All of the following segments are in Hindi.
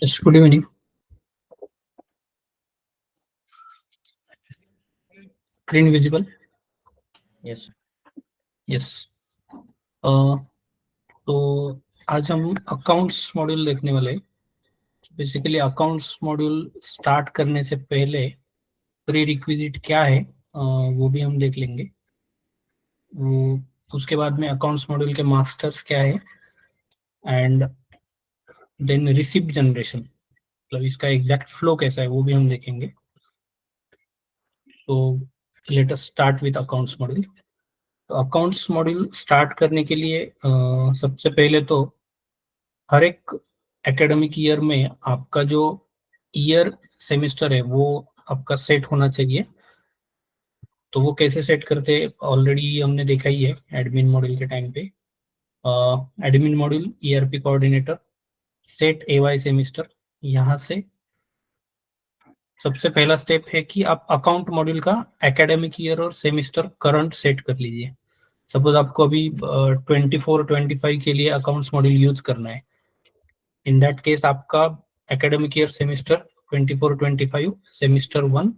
Yes, good evening. Screen visible? Yes. Yes. uh, तो आज हम अकाउंट्स मॉड्यूल देखने वाले हैं। बेसिकली अकाउंट्स मॉड्यूल स्टार्ट करने से पहले प्री रिक्विजिट क्या है, वो भी हम देख लेंगे। वो उसके बाद में अकाउंट्स मॉड्यूल के मास्टर्स क्या है एंड देन रिसिप्ट जनरेशन, मतलब इसका एग्जैक्ट फ्लो कैसा है वो भी हम देखेंगे। तो let us start with accounts module. तो अकाउंट्स मॉड्यूल स्टार्ट करने के लिए सबसे पहले तो हर एक एकेडमिक ईयर में आपका जो ईयर सेमेस्टर है वो आपका सेट होना चाहिए। तो वो कैसे सेट करते हैं ऑलरेडी हमने देखा ही है एडमिन मॉड्यूल के टाइम पे। Admin module ERP coordinator set AY semester. यहाँ से सबसे पहला स्टेप है कि आप अकाउंट मॉड्यूल का एकेडमिक ईयर और सेमेस्टर करंट सेट कर लीजिए। सपोज आपको अभी 24-25 के लिए अकाउंट्स मॉड्यूल यूज करना है। इन दैट केस आपका एकेडमिक ईयर सेमेस्टर 24-25 सेमेस्टर 1,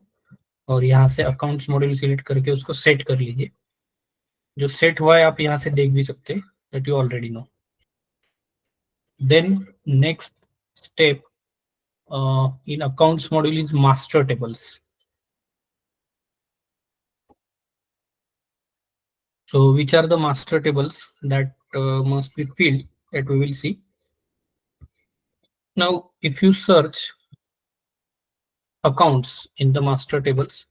और यहाँ से अकाउंट्स मॉड्यूल सिलेक्ट करके उसको सेट कर लीजिए। जो सेट हुआ है आप यहाँ से देख भी सकते हैं, that you already know. Then next step in accounts module is master tables. So which are the master tables that must be filled, that we will see. Now if you search accounts in the master tables,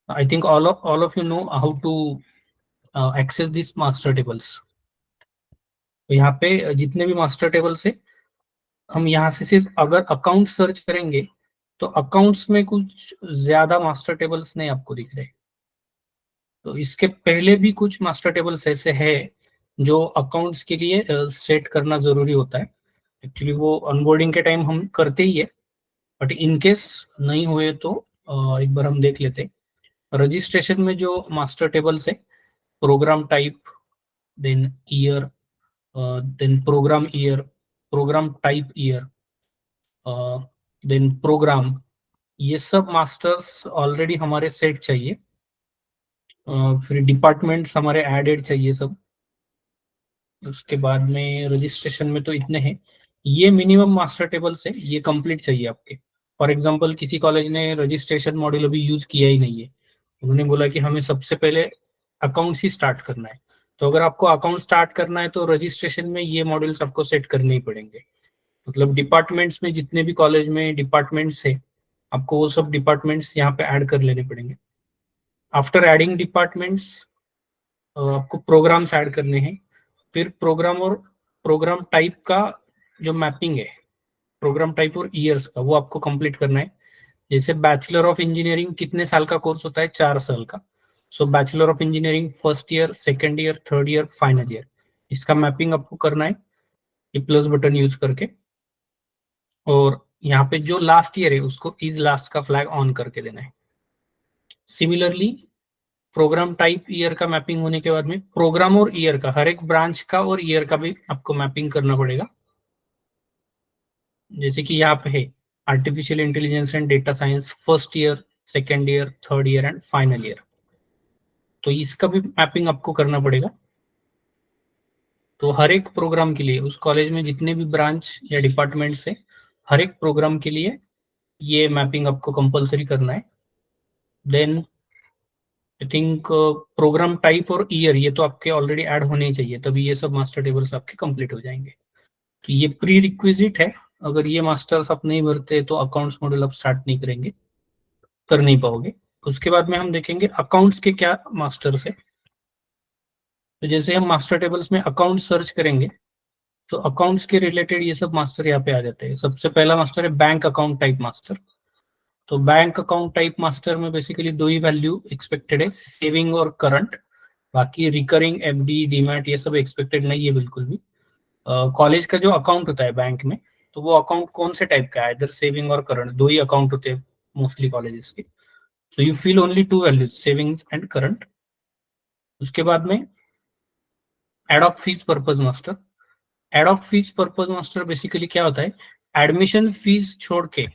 I think all of you know how to access these master tables. तो यहाँ पे जितने भी मास्टर टेबल्स है, हम यहाँ से सिर्फ अगर अकाउंट सर्च करेंगे तो अकाउंट्स में कुछ ज्यादा मास्टर टेबल्स नहीं आपको दिख रहे। तो इसके पहले भी कुछ मास्टर टेबल्स ऐसे है जो अकाउंट्स के लिए सेट करना जरूरी होता है। एक्चुअली वो ऑनबोर्डिंग के टाइम हम करते ही है, बट इन केस नहीं हुए तो एक बार हम देख लेते हैं। रजिस्ट्रेशन में जो मास्टर टेबल्स है, programme type, then year, then programme year, programme type year, then programme, ये सब मास्टर्स ऑलरेडी हमारे सेट चाहिए। फिर डिपार्टमेंट्स हमारे एडेड चाहिए सब। उसके बाद में रजिस्ट्रेशन में तो इतने हैं, ये मिनिमम मास्टर टेबल्स है, ये कंप्लीट चाहिए आपके। फॉर एग्जांपल किसी कॉलेज ने रजिस्ट्रेशन मॉड्यूल अभी यूज किया ही नहीं है, उन्होंने बोला कि हमें सबसे पहले अकाउंट्स ही स्टार्ट करना है। तो अगर आपको अकाउंट स्टार्ट करना है तो रजिस्ट्रेशन में ये मॉड्यूल्स आपको सेट करने ही पड़ेंगे। मतलब डिपार्टमेंट्स में जितने भी कॉलेज में डिपार्टमेंट्स है, आपको वो सब डिपार्टमेंट्स यहाँ पे ऐड कर लेने पड़ेंगे। आफ्टर एडिंग डिपार्टमेंट्स आपको प्रोग्राम्स ऐड करने हैं। फिर प्रोग्राम और प्रोग्राम टाइप का जो मैपिंग है, प्रोग्राम टाइप और ईयर्स का, वो आपको कंप्लीट करना है। जैसे बैचलर ऑफ इंजीनियरिंग कितने साल का कोर्स होता है? 4 साल का। So bachelor of engineering first year, second year, third year, final year, इसका मैपिंग आपको करना है ये प्लस बटन यूज करके। और यहाँ पे जो लास्ट ईयर है उसको इज लास्ट का फ्लैग ऑन करके देना है। सिमिलरली प्रोग्राम टाइप ईयर का मैपिंग होने के बाद में प्रोग्राम और ईयर का, हर एक ब्रांच का और ईयर का भी आपको मैपिंग करना पड़ेगा। जैसे कि यहाँ पे है artificial intelligence and data science first year, second year, third year and final year, तो इसका भी मैपिंग आपको करना पड़ेगा। तो हर एक प्रोग्राम के लिए उस कॉलेज में जितने भी ब्रांच या डिपार्टमेंट्स है, हर एक प्रोग्राम के लिए ये मैपिंग आपको कंपलसरी करना है। Then I think programme type और ईयर ये तो आपके ऑलरेडी ऐड होने ही चाहिए, तभी ये सब मास्टर टेबल्स आपके कंप्लीट हो जाएंगे। तो ये प्री रिक्विजिट है, अगर ये मास्टर्स आप नहीं भरते तो अकाउंट्स मॉड्यूल आप स्टार्ट नहीं करेंगे, कर नहीं पाओगे। उसके बाद में हम देखेंगे अकाउंट्स के क्या मास्टर्स है। तो जैसे हम मास्टर टेबल्स में अकाउंट सर्च करेंगे तो अकाउंट्स के रिलेटेड ये सब मास्टर यहाँ पे आ जाते हैं। सबसे पहला मास्टर है बैंक अकाउंट टाइप मास्टर। तो बैंक अकाउंट टाइप मास्टर में बेसिकली दो ही वैल्यू एक्सपेक्टेड है, सेविंग और करंट। बाकी रिकरिंग, एफडी, डीमैट ये सब एक्सपेक्टेड नहीं है बिल्कुल भी। कॉलेज का जो अकाउंट होता है बैंक में, तो वो अकाउंट कौन से टाइप का है? इधर सेविंग और करंट, दो ही अकाउंट होते हैं मोस्टली कॉलेजेस के। तो you feel only two values, savings and current. उसके बाद में ad hoc fees purpose master. Ad hoc fees purpose master basically क्या होता है? एडमिशन फीस छोड़ के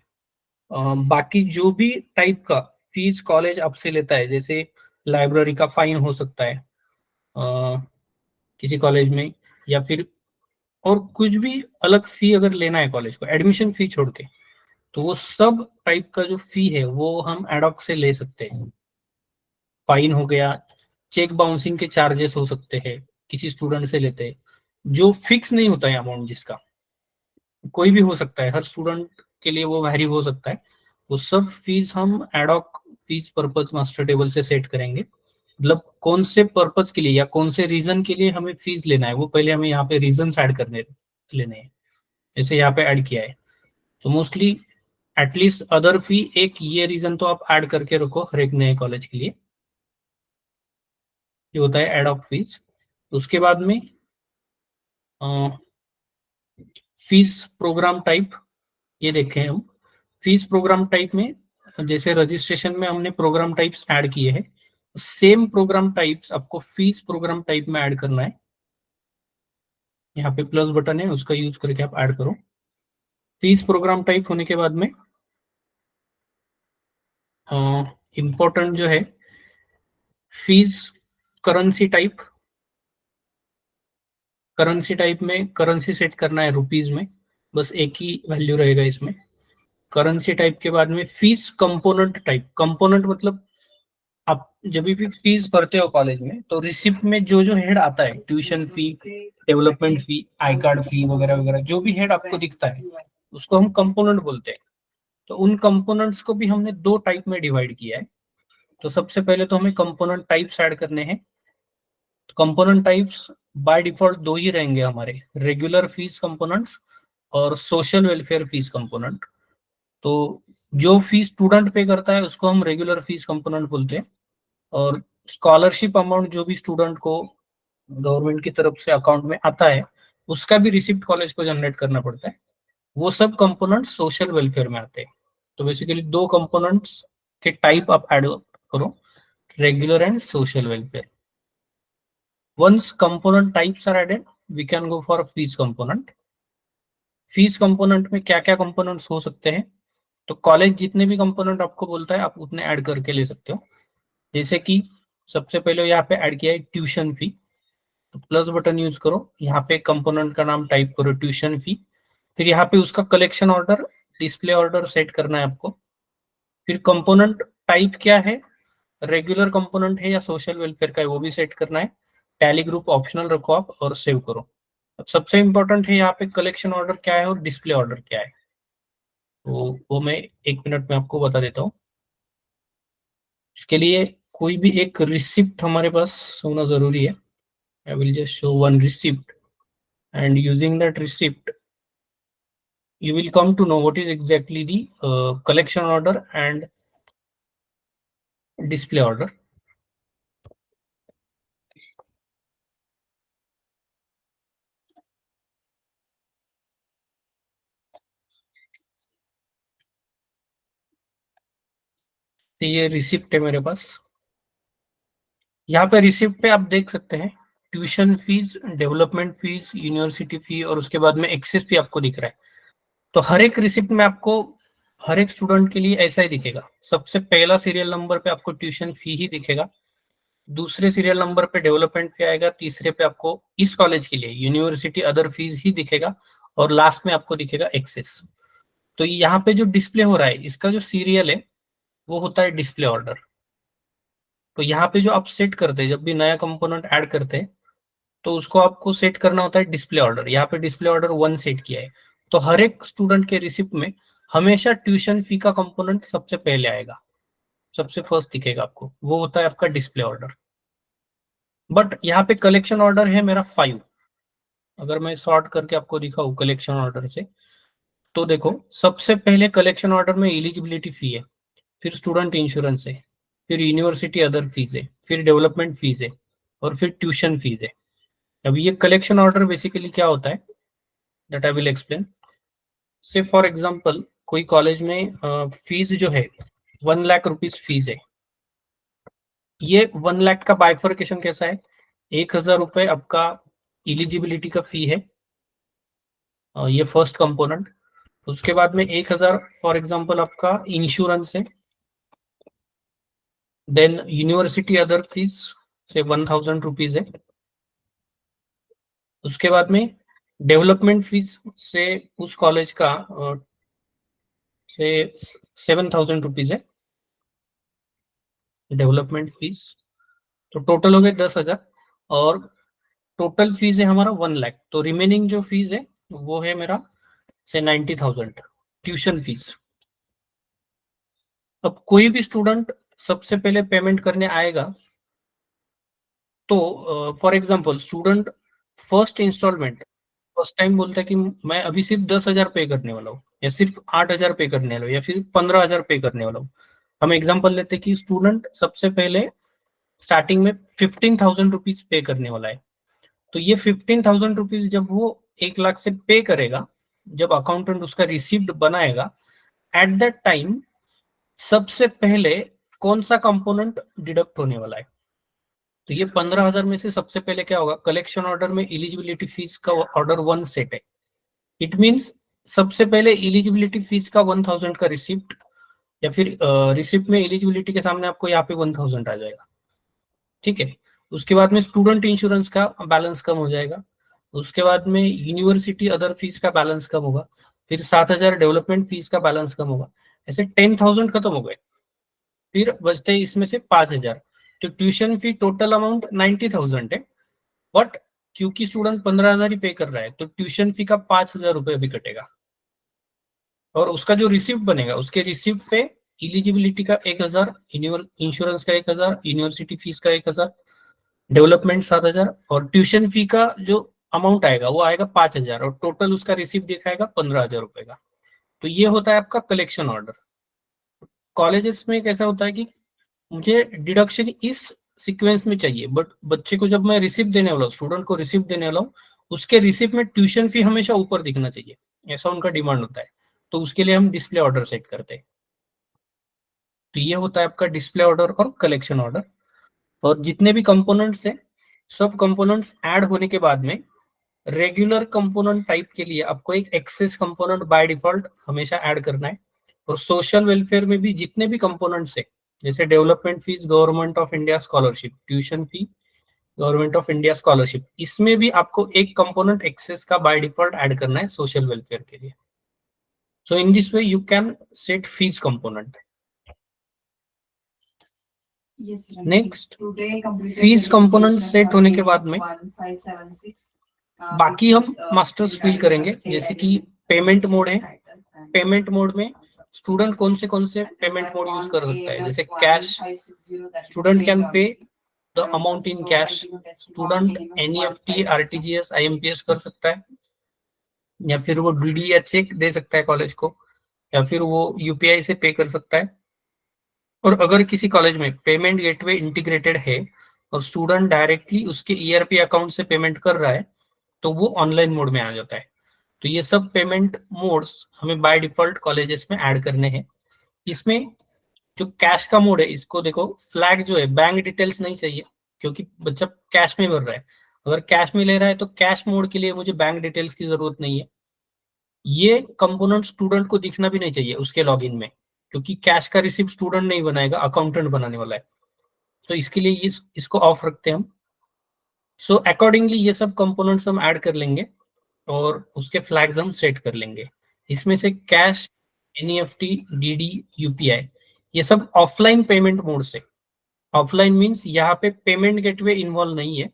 बाकी जो भी टाइप का फीस कॉलेज आपसे लेता है, जैसे लाइब्रेरी का फाइन हो सकता है किसी कॉलेज में, या फिर और कुछ भी अलग फी अगर लेना है कॉलेज को एडमिशन फी छोड़ के, तो वो सब टाइप का जो फी है वो हम एडॉक से ले सकते हैं। फाइन हो गया, चेक बाउंसिंग के चार्जेस हो सकते हैं, किसी स्टूडेंट से लेते हैं, जो फिक्स नहीं होता है अमाउंट, जिसका कोई भी हो सकता है, हर स्टूडेंट के लिए वो वैरी हो सकता है। वो सब फीस हम ad hoc fees purpose master table से सेट करेंगे। मतलब कौन से पर्पज के लिए या कौन से रीजन के लिए हमें फीस लेना है, वो पहले हमें यहाँ पे रीजन ऐड करने लेने हैं। जैसे यहाँ पे ऐड किया है, तो मोस्टली एटलीस्ट अदर फी एक ये रीजन तो आप ऐड करके रखो हर एक नए कॉलेज के लिए। ये होता है एड ऑफ फीस। उसके बाद में फीस प्रोग्राम टाइप, ये देखें हम। फीस प्रोग्राम टाइप में जैसे रजिस्ट्रेशन में हमने प्रोग्राम टाइप्स ऐड किए हैं, सेम प्रोग्राम टाइप्स आपको फीस प्रोग्राम टाइप में ऐड करना है। यहाँ पे प्लस बटन है, उसका यूज करके आप ऐड करो। फीस प्रोग्राम टाइप होने के बाद में इंपॉर्टेंट जो है fees currency type. Currency type में करेंसी सेट करना है रुपीज में, बस एक ही वैल्यू रहेगा इसमें। करेंसी टाइप के बाद में फीस कंपोनेंट टाइप। कंपोनेंट मतलब आप जब भी फीस भरते हो कॉलेज में, तो रिसिप्ट में जो जो हेड आता है, tuition fee, development fee, I card fee वगैरह वगैरह, जो भी हेड आपको दिखता है उसको हम कंपोनेंट बोलते हैं। तो उन कंपोनेंट्स को भी हमने दो टाइप में डिवाइड किया है। तो सबसे पहले तो हमें कंपोनेंट टाइप्स ऐड करने हैं। कंपोनेंट टाइप्स बाय डिफॉल्ट दो ही रहेंगे हमारे, रेगुलर फीस कंपोनेंट्स और सोशल वेलफेयर फीस कंपोनेंट। तो जो फीस स्टूडेंट पे करता है उसको हम रेगुलर फीस कंपोनेंट बोलते हैं, और स्कॉलरशिप अमाउंट जो भी स्टूडेंट को गवर्नमेंट की तरफ से अकाउंट में आता है उसका भी रिसिप्ट कॉलेज को जनरेट करना पड़ता है, वो सब कंपोनेंट सोशल वेलफेयर में आते हैं। तो बेसिकली दो कंपोनेंट्स के टाइप आप ऐड करो, regular and social welfare. Once component types are added, we can go for fees component. Fees component में क्या क्या कंपोनेंट्स हो सकते हैं, तो कॉलेज जितने भी कंपोनेंट आपको बोलता है आप उतने ऐड करके ले सकते हो। जैसे कि सबसे पहले यहाँ पे ऐड किया है ट्यूशन फी, तो प्लस बटन यूज करो, यहाँ पे कंपोनेंट का नाम टाइप करो ट्यूशन फी। फिर यहाँ पे उसका collection order, display order set करना है आपको। फिर कंपोनेंट टाइप क्या है, रेगुलर कंपोनेंट है या सोशल वेलफेयर का है, वो भी सेट करना है। टैली ग्रुप ऑप्शनल रखो आप और सेव करो। अब सबसे इंपॉर्टेंट है यहाँ पे कलेक्शन ऑर्डर क्या है और डिस्प्ले ऑर्डर क्या है, तो वो मैं 1 मिनट में आपको बता देता हूँ। इसके लिए कोई भी एक रिसिप्ट हमारे पास होना जरूरी है। आई will just show one receipt, and using that receipt you will come to know what is exactly the collection order and display order. तो ये रिसिप्ट है मेरे पास। यहाँ पे रिसिप्ट पे आप देख सकते हैं tuition fees, development fees, university fee, और उसके बाद में एक्सेस फी आपको दिख रहा है। तो हर एक रिसिप्ट में आपको हर एक स्टूडेंट के लिए ऐसा ही दिखेगा। सबसे पहला सीरियल नंबर पे आपको ट्यूशन फी ही दिखेगा, दूसरे सीरियल नंबर पे डेवलपमेंट फी आएगा, तीसरे पे आपको इस कॉलेज के लिए यूनिवर्सिटी अदर फीस ही दिखेगा, और लास्ट में आपको दिखेगा एक्सेस। तो यहाँ पे जो डिस्प्ले हो रहा है इसका जो सीरियल है वो होता है डिस्प्ले ऑर्डर। तो यहाँ पे जो आप सेट करते हैं, जब भी नया कंपोनेंट ऐड करते हैं तो उसको आपको सेट करना होता है डिस्प्ले ऑर्डर। यहाँ पे डिस्प्ले ऑर्डर 1 सेट किया है, तो हर एक स्टूडेंट के रिसिप्ट में हमेशा ट्यूशन फी का कंपोनेंट सबसे पहले आएगा, सबसे फर्स्ट दिखेगा आपको, वो होता है आपका डिस्प्ले ऑर्डर। बट यहाँ पे कलेक्शन ऑर्डर है मेरा 5। अगर मैं सॉर्ट करके आपको दिखाऊं कलेक्शन ऑर्डर से, तो देखो सबसे पहले कलेक्शन ऑर्डर में एलिजिबिलिटी फी है, फिर स्टूडेंट इंश्योरेंस है, फिर यूनिवर्सिटी अदर फीस है, फिर डेवलपमेंट फीस है, और फिर ट्यूशन फीस है। अब ये कलेक्शन ऑर्डर बेसिकली क्या होता है, दैट आई विल एक्सप्लेन। से फॉर एग्जांपल कोई कॉलेज में फीस जो है 1 लाख रुपीज फीस है। ये 1 लाख का बाइफर्केशन कैसा है, 1,000 रुपए आपका एलिजिबिलिटी का फी है, ये फर्स्ट कंपोनेंट। उसके बाद में 1000 फॉर एग्जांपल आपका इंश्योरेंस है, देन यूनिवर्सिटी अदर फीस से 1000 रुपीज है, उसके बाद में डेवलपमेंट फीस से उस कॉलेज का से 7000 रुपीज है डेवलपमेंट फीस। तो टोटल हो गए 10,000 और टोटल फीस है हमारा 1 लाख। तो रिमेनिंग जो फीस है वो है मेरा से 90,000 ट्यूशन फीस। अब कोई भी स्टूडेंट सबसे पहले पेमेंट करने आएगा तो for example student first instalment first time बोलता है कि मैं अभी सिर्फ 10,000 पे करने वाला हूँ, या सिर्फ 8,000 पे करने वाला हूँ, या फिर 15,000 पे करने वाला हूँ। हम एग्जांपल लेते हैं कि स्टूडेंट सबसे पहले स्टार्टिंग में 15,000 रुपीज पे करने वाला है। तो ये 15,000 रुपीज जब वो 1 लाख से पे करेगा, जब अकाउंटेंट उसका रिसिप्ट बनाएगा, एट दैट टाइम सबसे पहले कौन सा कंपोनेंट डिडक्ट होने वाला है। तो ये 15,000 में से सबसे पहले क्या होगा, कलेक्शन ऑर्डर में एलिजिबिलिटी फीस का ऑर्डर 1 सेट है। इट मींस सबसे पहले एलिजिबिलिटी फीस का 1000 का रिसिप्ट, या फिर रिसिप्ट में एलिजिबिलिटी के सामने आपको यहाँ पे 1000 आ जाएगा, ठीक है। उसके बाद में स्टूडेंट इंश्योरेंस का बैलेंस कम हो जाएगा, उसके बाद में यूनिवर्सिटी अदर फीस का बैलेंस कम होगा, फिर 7,000 डेवलपमेंट फीस का बैलेंस कम होगा, ऐसे 10,000 खत्म हो गए। फिर बचते हैं इसमें से 5,000। तो ट्यूशन फी टोटल अमाउंट 90,000 है, बट क्योंकि स्टूडेंट 15,000 ही पे कर रहा है तो ट्यूशन फी का 5,000 रुपये अभी कटेगा, और उसका जो रिसिप्ट बनेगा उसके रिसिप्ट पे इलिजिबिलिटी का 1,000, इंश्योरेंस का 1,000, यूनिवर्सिटी फीस का 1,000, डेवलपमेंट 7,000, और ट्यूशन फी का जो अमाउंट आएगा वो आएगा 5,000, और टोटल उसका रिसिप्ट दिखाएगा 15,000 रुपए का। तो ये होता है आपका कलेक्शन ऑर्डर। कॉलेजेस में कैसा होता है कि मुझे डिडक्शन इस सीक्वेंस में चाहिए, बट बच्चे को जब मैं रिसिप्ट देने वाला हूँ, स्टूडेंट को रिसिप्ट देने वाला हूँ, उसके रिसिप्ट में ट्यूशन फी हमेशा ऊपर दिखना चाहिए, ऐसा उनका डिमांड होता है। तो उसके लिए हम डिस्प्ले ऑर्डर सेट करते हैं। तो ये होता है आपका डिस्प्ले ऑर्डर और कलेक्शन ऑर्डर। और जितने भी कंपोनेंट्स हैं, सब कंपोनेंट्स ऐड होने के बाद में रेगुलर कंपोनेंट टाइप के लिए आपको एक एक्सेस कंपोनेंट बाय डिफॉल्ट हमेशा ऐड करना है। और सोशल वेलफेयर में भी जितने भी कंपोनेंट्स है, जैसे development fees government of India scholarship, tuition fee government of India scholarship, इसमें भी आपको एक कंपोनेंट एक्सेस का बाय डिफॉल्ट ऐड करना है सोशल वेलफेयर के लिए। So in this way you can set fees component. Next, fees component set होने के बाद में बाकी हम मास्टर्स फिल करेंगे, जैसे कि पेमेंट मोड है। पेमेंट मोड में स्टूडेंट कौन से पेमेंट मोड यूज कर सकता है, जैसे cash, student can pay the amount in cash, student NEFT, RTGS, IMPS कर सकता है, या फिर वो डीडी या चेक दे सकता है कॉलेज को, या फिर वो यूपीआई से पे कर सकता है। और अगर किसी कॉलेज में पेमेंट गेटवे इंटीग्रेटेड है और स्टूडेंट डायरेक्टली उसके ईआरपी अकाउंट से पेमेंट कर रहा है तो वो ऑनलाइन मोड में आ जाता है। तो ये सब पेमेंट मोड्स हमें बाय डिफॉल्ट कॉलेजेस में ऐड करने हैं। इसमें जो कैश का मोड है, इसको देखो, फ्लैग जो है बैंक डिटेल्स नहीं चाहिए, क्योंकि बच्चा कैश में भर रहा है। अगर कैश में ले रहा है तो कैश मोड के लिए मुझे बैंक डिटेल्स की जरूरत नहीं है। ये कंपोनेंट स्टूडेंट को दिखना भी नहीं चाहिए उसके लॉगिन में, क्योंकि कैश का रिसिप्ट स्टूडेंट नहीं बनाएगा, अकाउंटेंट बनाने वाला है। तो इसके लिए इसको ऑफ रखते हैं हम। सो अकॉर्डिंगली ये सब कंपोनेंट्स हम ऐड कर लेंगे और उसके फ्लैग्स हम सेट कर लेंगे। इसमें से कैश, एनईएफटी, डीडी, यूपीआई, ये सब ऑफलाइन पेमेंट मोड से। ऑफलाइन मींस यहाँ पे पेमेंट गेटवे इन्वॉल्व नहीं है।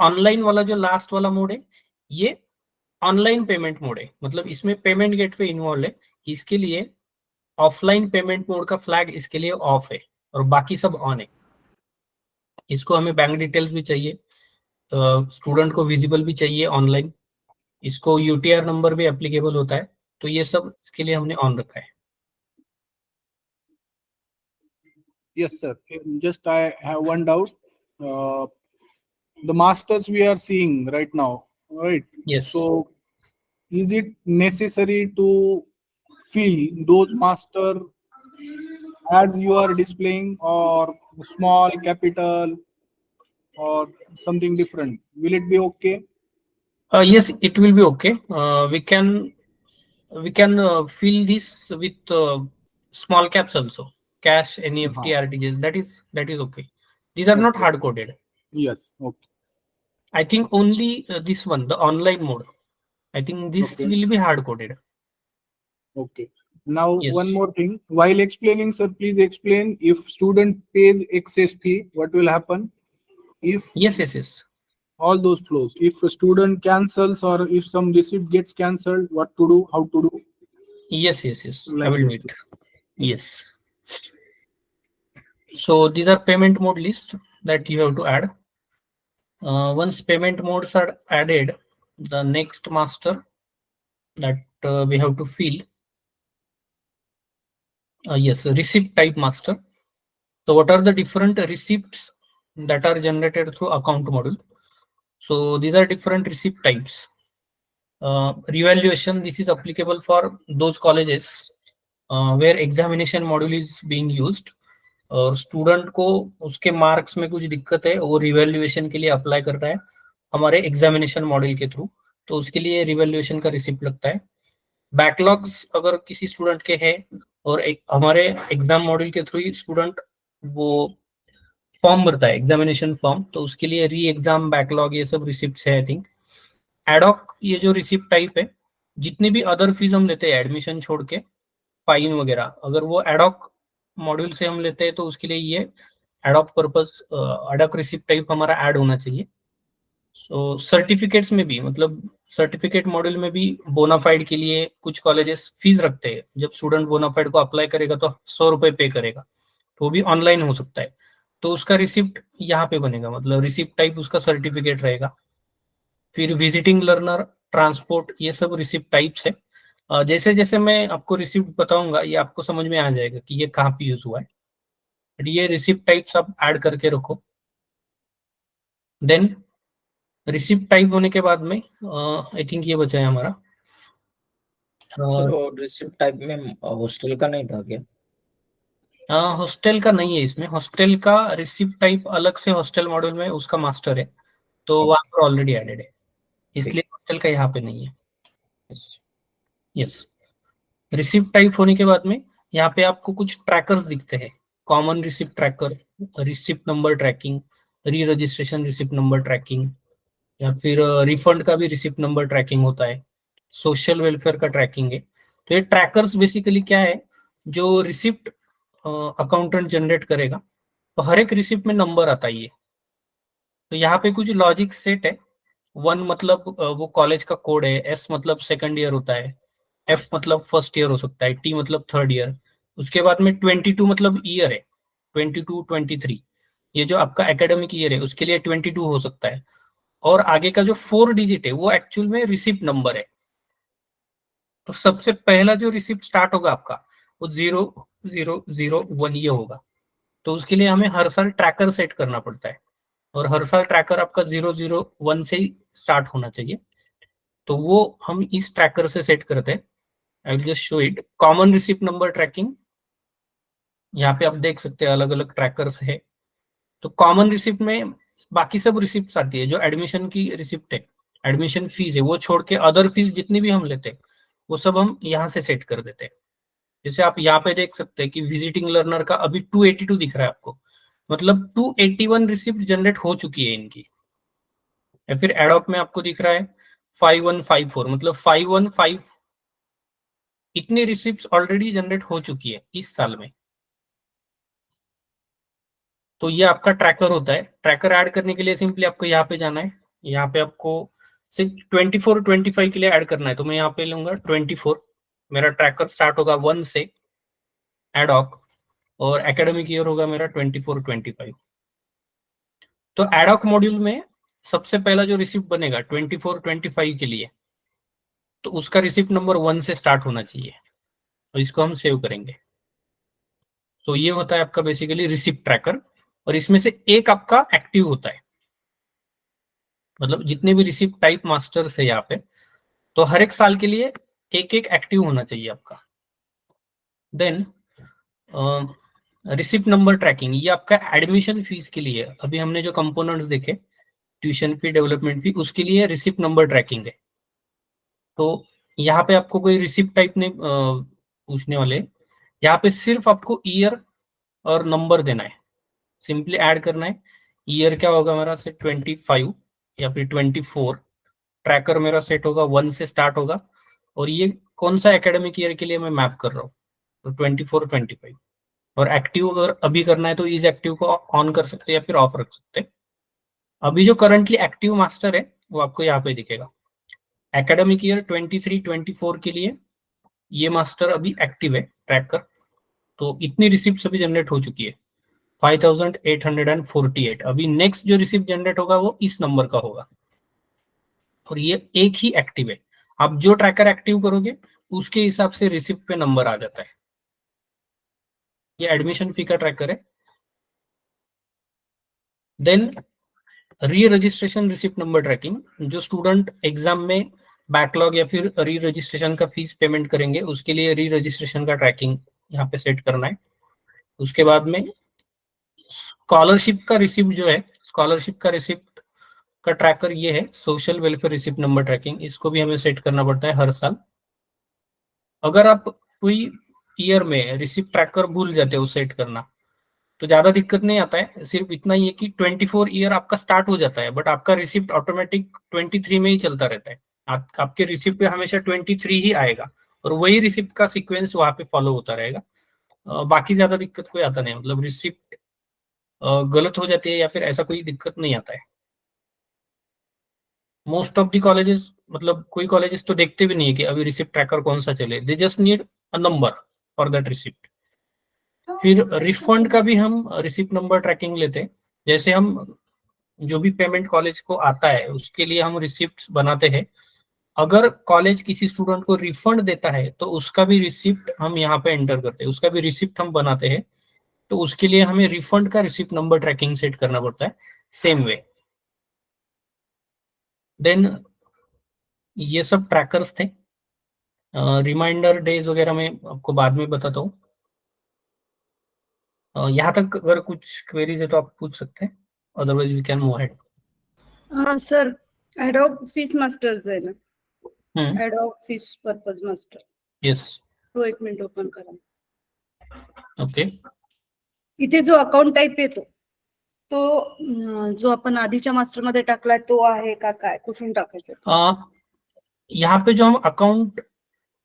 ऑनलाइन वाला जो लास्ट वाला मोड है, ये ऑनलाइन पेमेंट मोड है, मतलब इसमें पेमेंट गेटवे इन्वॉल्व है। इसके लिए ऑफलाइन पेमेंट मोड का फ्लैग इसके लिए ऑफ है और बाकी सब ऑन है। इसको हमें बैंक डिटेल्स भी चाहिए, स्टूडेंट को विजिबल भी चाहिए ऑनलाइन, इसको यूटीआर नंबर भी एप्लीकेबल होता है। तो ये सब इसके लिए हमने ऑन रखा है। Yes, sir. Just I have one doubt. The masters we are seeing right now, right? Yes. So, is it necessary to fill those master as you are displaying, or small, capital, or something different? Will it be okay? Yes, it will be okay. We can we can fill this with small caps also, cash, NEFT, RTGS. That is okay. These are not Okay. hard coded. Yes. Okay. I think only this one, the online mode. I think this Okay. will be hard coded. Okay. Now, one Yes. more thing. While explaining, sir, please explain if student pays excess fee, what will happen? If Yes. Yes. Yes. all those flows, if a student cancels or if some receipt gets cancelled, what to do, how to do, Yes. Yes. Yes. I like will do this. it. Yes. So these are payment mode list that you have to add. Once payment modes are added, the next master that we have to fill, yes, receipt type master. So what are the different receipts that are generated through account module? So these are different receipt types. Revaluation, this is applicable for those colleges where examination module is being used और स्टूडेंट को उसके मार्क्स में कुछ दिक्कत है, वो रिवैल्यूएशन के लिए अप्लाई कर रहा है हमारे एग्जामिनेशन मॉडल के थ्रू, तो उसके लिए रिवैल्यूएशन का रिसिप्ट लगता है. बैकलॉग्स अगर किसी स्टूडेंट के हैं और एक हमारे एग्जाम मॉड्यूल के थ्रू ही स्टूडेंट वो फॉर्म भरता है एग्जामिनेशन फॉर्म, तो उसके लिए री एग्जाम बैकलॉग ये सब रिसिप्ट है. आई थिंक एडॉक ये जो रिसिप्ट टाइप है, जितनी भी अदर फीस हम लेते हैं एडमिशन छोड़ के, फाइन वगैरह, अगर वो एडॉक मॉड्यूल से हम लेते हैं तो उसके लिए ये ad hoc purpose ad hoc receipt type हमारा ऐड होना चाहिए. सो सर्टिफिकेट्स में भी, मतलब सर्टिफिकेट मॉड्यूल में भी बोनाफाइड के लिए कुछ कॉलेजेस फीस रखते हैं. जब स्टूडेंट बोनाफाइड को अप्लाई करेगा तो 100 रुपए पे करेगा, तो वो भी ऑनलाइन हो सकता है. तो उसका रिसिप्ट यहाँ पे बनेगा, मतलब रिसिप्ट टाइप उसका सर्टिफिकेट रहेगा. फिर विजिटिंग लर्नर, ट्रांसपोर्ट, ये सब रिसिप्ट टाइप्स है. जैसे जैसे मैं आपको रिसिप्ट बताऊंगा ये आपको समझ में आ जाएगा कि ये कहाँ पे यूज हुआ है. बट ये रिसिप्ट टाइप्स आप ऐड करके रखो. देन रिसिप्ट टाइप होने के बाद में आई थिंक ये बचा है हमारा. सर वो रिसिप्ट टाइप में हॉस्टल का नहीं था क्या? हॉस्टल का नहीं है इसमें. हॉस्टल का रिसिप्ट टाइप अलग से हॉस्टल मॉड्यूल में उसका मास्टर है, तो वहाँ पर ऑलरेडी एडेड है, इसलिए हॉस्टल का यहाँ पे नहीं है. यस. रिसिप्ट टाइप होने के बाद में यहाँ पे आपको कुछ ट्रैकर्स दिखते हैं. Common receipt tracker, receipt number tracking, re registration receipt number tracking, या फिर रिफंड का भी रिसिप्ट नंबर ट्रैकिंग होता है. सोशल वेलफेयर का ट्रैकिंग है. तो ये ट्रैकर्स बेसिकली क्या है, जो रिसिप्ट अकाउंटेंट जनरेट करेगा, तो हर एक रिसिप्ट में नंबर आता है ये. तो यहाँ पे कुछ लॉजिक सेट है. 1 मतलब वो कॉलेज का कोड है, S मतलब सेकंड ईयर होता है, F मतलब फर्स्ट ईयर हो सकता है, T मतलब थर्ड ईयर. उसके बाद में 22 मतलब ईयर है, 22, 23, ये जो आपका एकेडमिक ईयर है उसके लिए 22 हो सकता है. और आगे का जो 4 डिजिट है वो एक्चुअल में रिसिप्ट नंबर है. तो सबसे पहला जो रिसिप्ट स्टार्ट होगा आपका वो 0001 ये होगा. तो उसके लिए हमें हर साल ट्रैकर सेट करना पड़ता है, और हर साल ट्रैकर आपका 001 से ही स्टार्ट होना चाहिए. तो वो हम इस ट्रैकर से सेट करते हैं. I will just show it. Common receipt number tracking, यहाँ पे आप देख सकते हैं अलग अलग ट्रैकर्स है. तो कॉमन रिसिप्ट में बाकी सब रिसिप्ट आती है, जो एडमिशन की रिसिप्ट है, एडमिशन फीस है, वो छोड़ के अदर फीस जितनी भी हम लेते हैं वो सब हम यहाँ से सेट कर देते हैं. जैसे आप यहाँ पे देख सकते हैं कि विजिटिंग लर्नर का अभी 282 दिख रहा है आपको, मतलब 281 रिसिप्ट जनरेट हो चुकी है इनकी. या फिर एडॉक में आपको दिख रहा है 5154, मतलब 515 इतनी रिसिप्ट ऑलरेडी जनरेट हो चुकी है इस साल में. तो ये आपका ट्रैकर होता है. ट्रैकर ऐड करने के लिए सिंपली आपको यहाँ पे जाना है. यहाँ पे आपको सिर्फ 24 25 के लिए ऐड करना है, तो मैं यहाँ पे लूंगा 24. मेरा ट्रैकर स्टार्ट होगा 1 से एडॉक, और एकेडमिक ईयर होगा मेरा 24 25. तो एडॉक मॉड्यूल में सबसे पहला जो रिसिप्ट बनेगा 24 25 के लिए, तो उसका रिसिप्ट नंबर 1 से स्टार्ट होना चाहिए. तो इसको हम सेव करेंगे. तो ये होता है आपका बेसिकली रिसिप्ट ट्रैकर, और इसमें से एक आपका एक्टिव होता है. मतलब जितने भी रिसिप्ट टाइप मास्टर्स है यहाँ पे, तो हर एक साल के लिए एक एक एक्टिव होना चाहिए आपका. देन रिसिप्ट नंबर ट्रैकिंग, ये आपका एडमिशन फीस के लिए. अभी हमने जो कंपोनेंट्स देखे, ट्यूशन फी, डेवलपमेंट फी, उसके लिए रिसिप्ट नंबर ट्रैकिंग है. तो यहाँ पे आपको कोई रिसिप्ट टाइप नहीं पूछने वाले, यहाँ पे सिर्फ आपको ईयर और नंबर देना है, सिंपली ऐड करना है। ईयर क्या होगा मेरा से 25 या फिर 24, ट्रैकर मेरा सेट होगा 1 से स्टार्ट होगा, और ये कौन सा एकेडमिक ईयर के लिए मैं मैप कर रहा हूँ, तो 24-25। और एक्टिव अगर अभी करना है तो इस एक्टिव को ऑन कर सकते हैं या फिर ऑफ रख सकते हैं। अभी जो करंटली एक्टिव मास्टर है वो आपको यहाँ पे दिखेगा। एकेडमिक ईयर 23-24 के लिए ये मास्टर अभी एक्टिव है ट्रैकर, तो इतनी रिसिप्ट अभी जनरेट हो चुकी है 5848। अभी नेक्स्ट जो रिसिप्ट जनरेट होगा वो इस नंबर का होगा, और ये एक ही एक्टिव है। आप जो ट्रैकर एक्टिव करोगे उसके हिसाब से रिसिप्ट पे नंबर आ जाता है। ये एडमिशन फी का ट्रैकर है। Then re registration receipt number tracking, जो स्टूडेंट एग्जाम में बैकलॉग या फिर री रजिस्ट्रेशन का फीस पेमेंट करेंगे उसके लिए री रजिस्ट्रेशन का ट्रैकिंग यहाँ पे सेट करना है। उसके बाद में स्कॉलरशिप का रिसिप्ट जो है, स्कॉलरशिप का रिसिप्ट का ट्रैकर ये है social welfare receipt number tracking, इसको भी हमें सेट करना पड़ता है हर साल। अगर आप कोई ईयर में रिसिप्ट ट्रैकर भूल जाते हो सेट करना तो ज्यादा दिक्कत नहीं आता है, सिर्फ इतना ही है कि 24 ईयर आपका स्टार्ट हो जाता है, बट आपका रिसिप्ट ऑटोमेटिक 23 में ही चलता रहता है। आपके रिसिप्ट पे हमेशा 23 ही आएगा, और वही रिसिप्ट का सीक्वेंस वहां पे फॉलो होता रहेगा। बाकी ज्यादा दिक्कत कोई आता नहीं, मतलब रिसिप्ट गलत हो जाती है या फिर ऐसा कोई दिक्कत नहीं आता है। मोस्ट ऑफ द कॉलेजेस, मतलब कोई कॉलेजेस तो देखते भी नहीं है कि अभी रिसिप्ट ट्रैकर कौन सा चले, they just need a number for that receipt. फिर रिफंड का भी हम रिसिप्ट नंबर ट्रैकिंग लेते हैं। जैसे हम जो भी पेमेंट कॉलेज को आता है उसके लिए हम रिसिप्ट बनाते हैं। अगर कॉलेज किसी स्टूडेंट को रिफंड देता है तो उसका भी रिसिप्ट हम यहाँ पे एंटर करते हैं, उसका भी रिसिप्ट हम बनाते हैं। तो उसके लिए हमें रिफंड का रिसिप्ट नंबर ट्रैकिंग सेट करना पड़ता है सेम वे। देन ये सब ट्रैकर्स थे। रिमाइंडर डेज वगैरह मैं आपको बाद में बताता हूँ। यहाँ तक अगर कुछ क्वेरीज है तो आप पूछ सकते हैं, otherwise we can move ahead. हाँ सर, एडॉक फीस मास्टर्स आहे ना, ad hoc fees purpose master, yes, तो 1 मिनिट ओपन करा। ओके। इथे जो अकाउंट टाइप येतो तो जो आपण आधीच्या मास्टर मध्ये टाकलाय तो आहे का काय, कुठून टाकायचं? यहाँ पे जो हम अकाउंट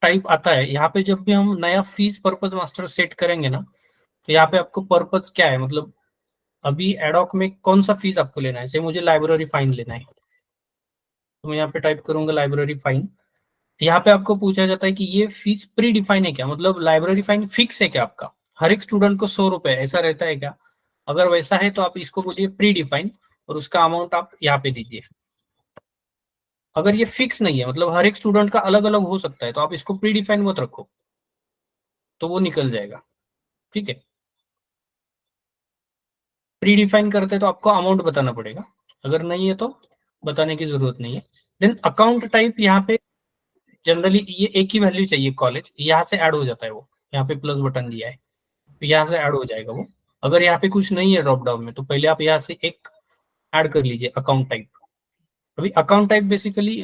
टाइप आता है, यहाँ पे जब भी हम नया फीस पर्पज मास्टर सेट करेंगे ना, तो यहाँ पे आपको पर्पज क्या है, मतलब अभी एडॉक में कौन सा फीस आपको लेना है। जैसे मुझे लाइब्रेरी फाइन लेना है तो मैं यहाँ पे टाइप करूंगा लाइब्रेरी फाइन। यहाँ पे आपको पूछा जाता है कि ये फीस प्री डिफाइन है क्या, मतलब लाइब्रेरी फाइन फिक्स है क्या आपका, हर एक स्टूडेंट को 100 रुपए ऐसा रहता है क्या। अगर वैसा है तो आप इसको बोलिए प्री डिफाइन, और उसका अमाउंट आप यहाँ पे दीजिए। अगर ये फिक्स नहीं है, मतलब हर एक स्टूडेंट का अलग अलग हो सकता है, तो आप इसको प्री डिफाइन मत रखो, तो वो निकल जाएगा। ठीक है, प्री डिफाइन करते हैं तो आपको अमाउंट बताना पड़ेगा, अगर नहीं है तो बताने की जरूरत नहीं है। देन अकाउंट टाइप, यहाँ पे जनरली ये एक ही वैल्यू चाहिए कॉलेज, यहाँ से ऐड हो जाता है वो, यहाँ पे प्लस बटन दिया है तो यहाँ से ऐड हो जाएगा वो। अगर यहाँ पे कुछ नहीं है ड्रॉप डाउन में तो पहले आप यहाँ से एक ऐड कर लीजिए अकाउंट टाइप। अभी अकाउंट टाइप बेसिकली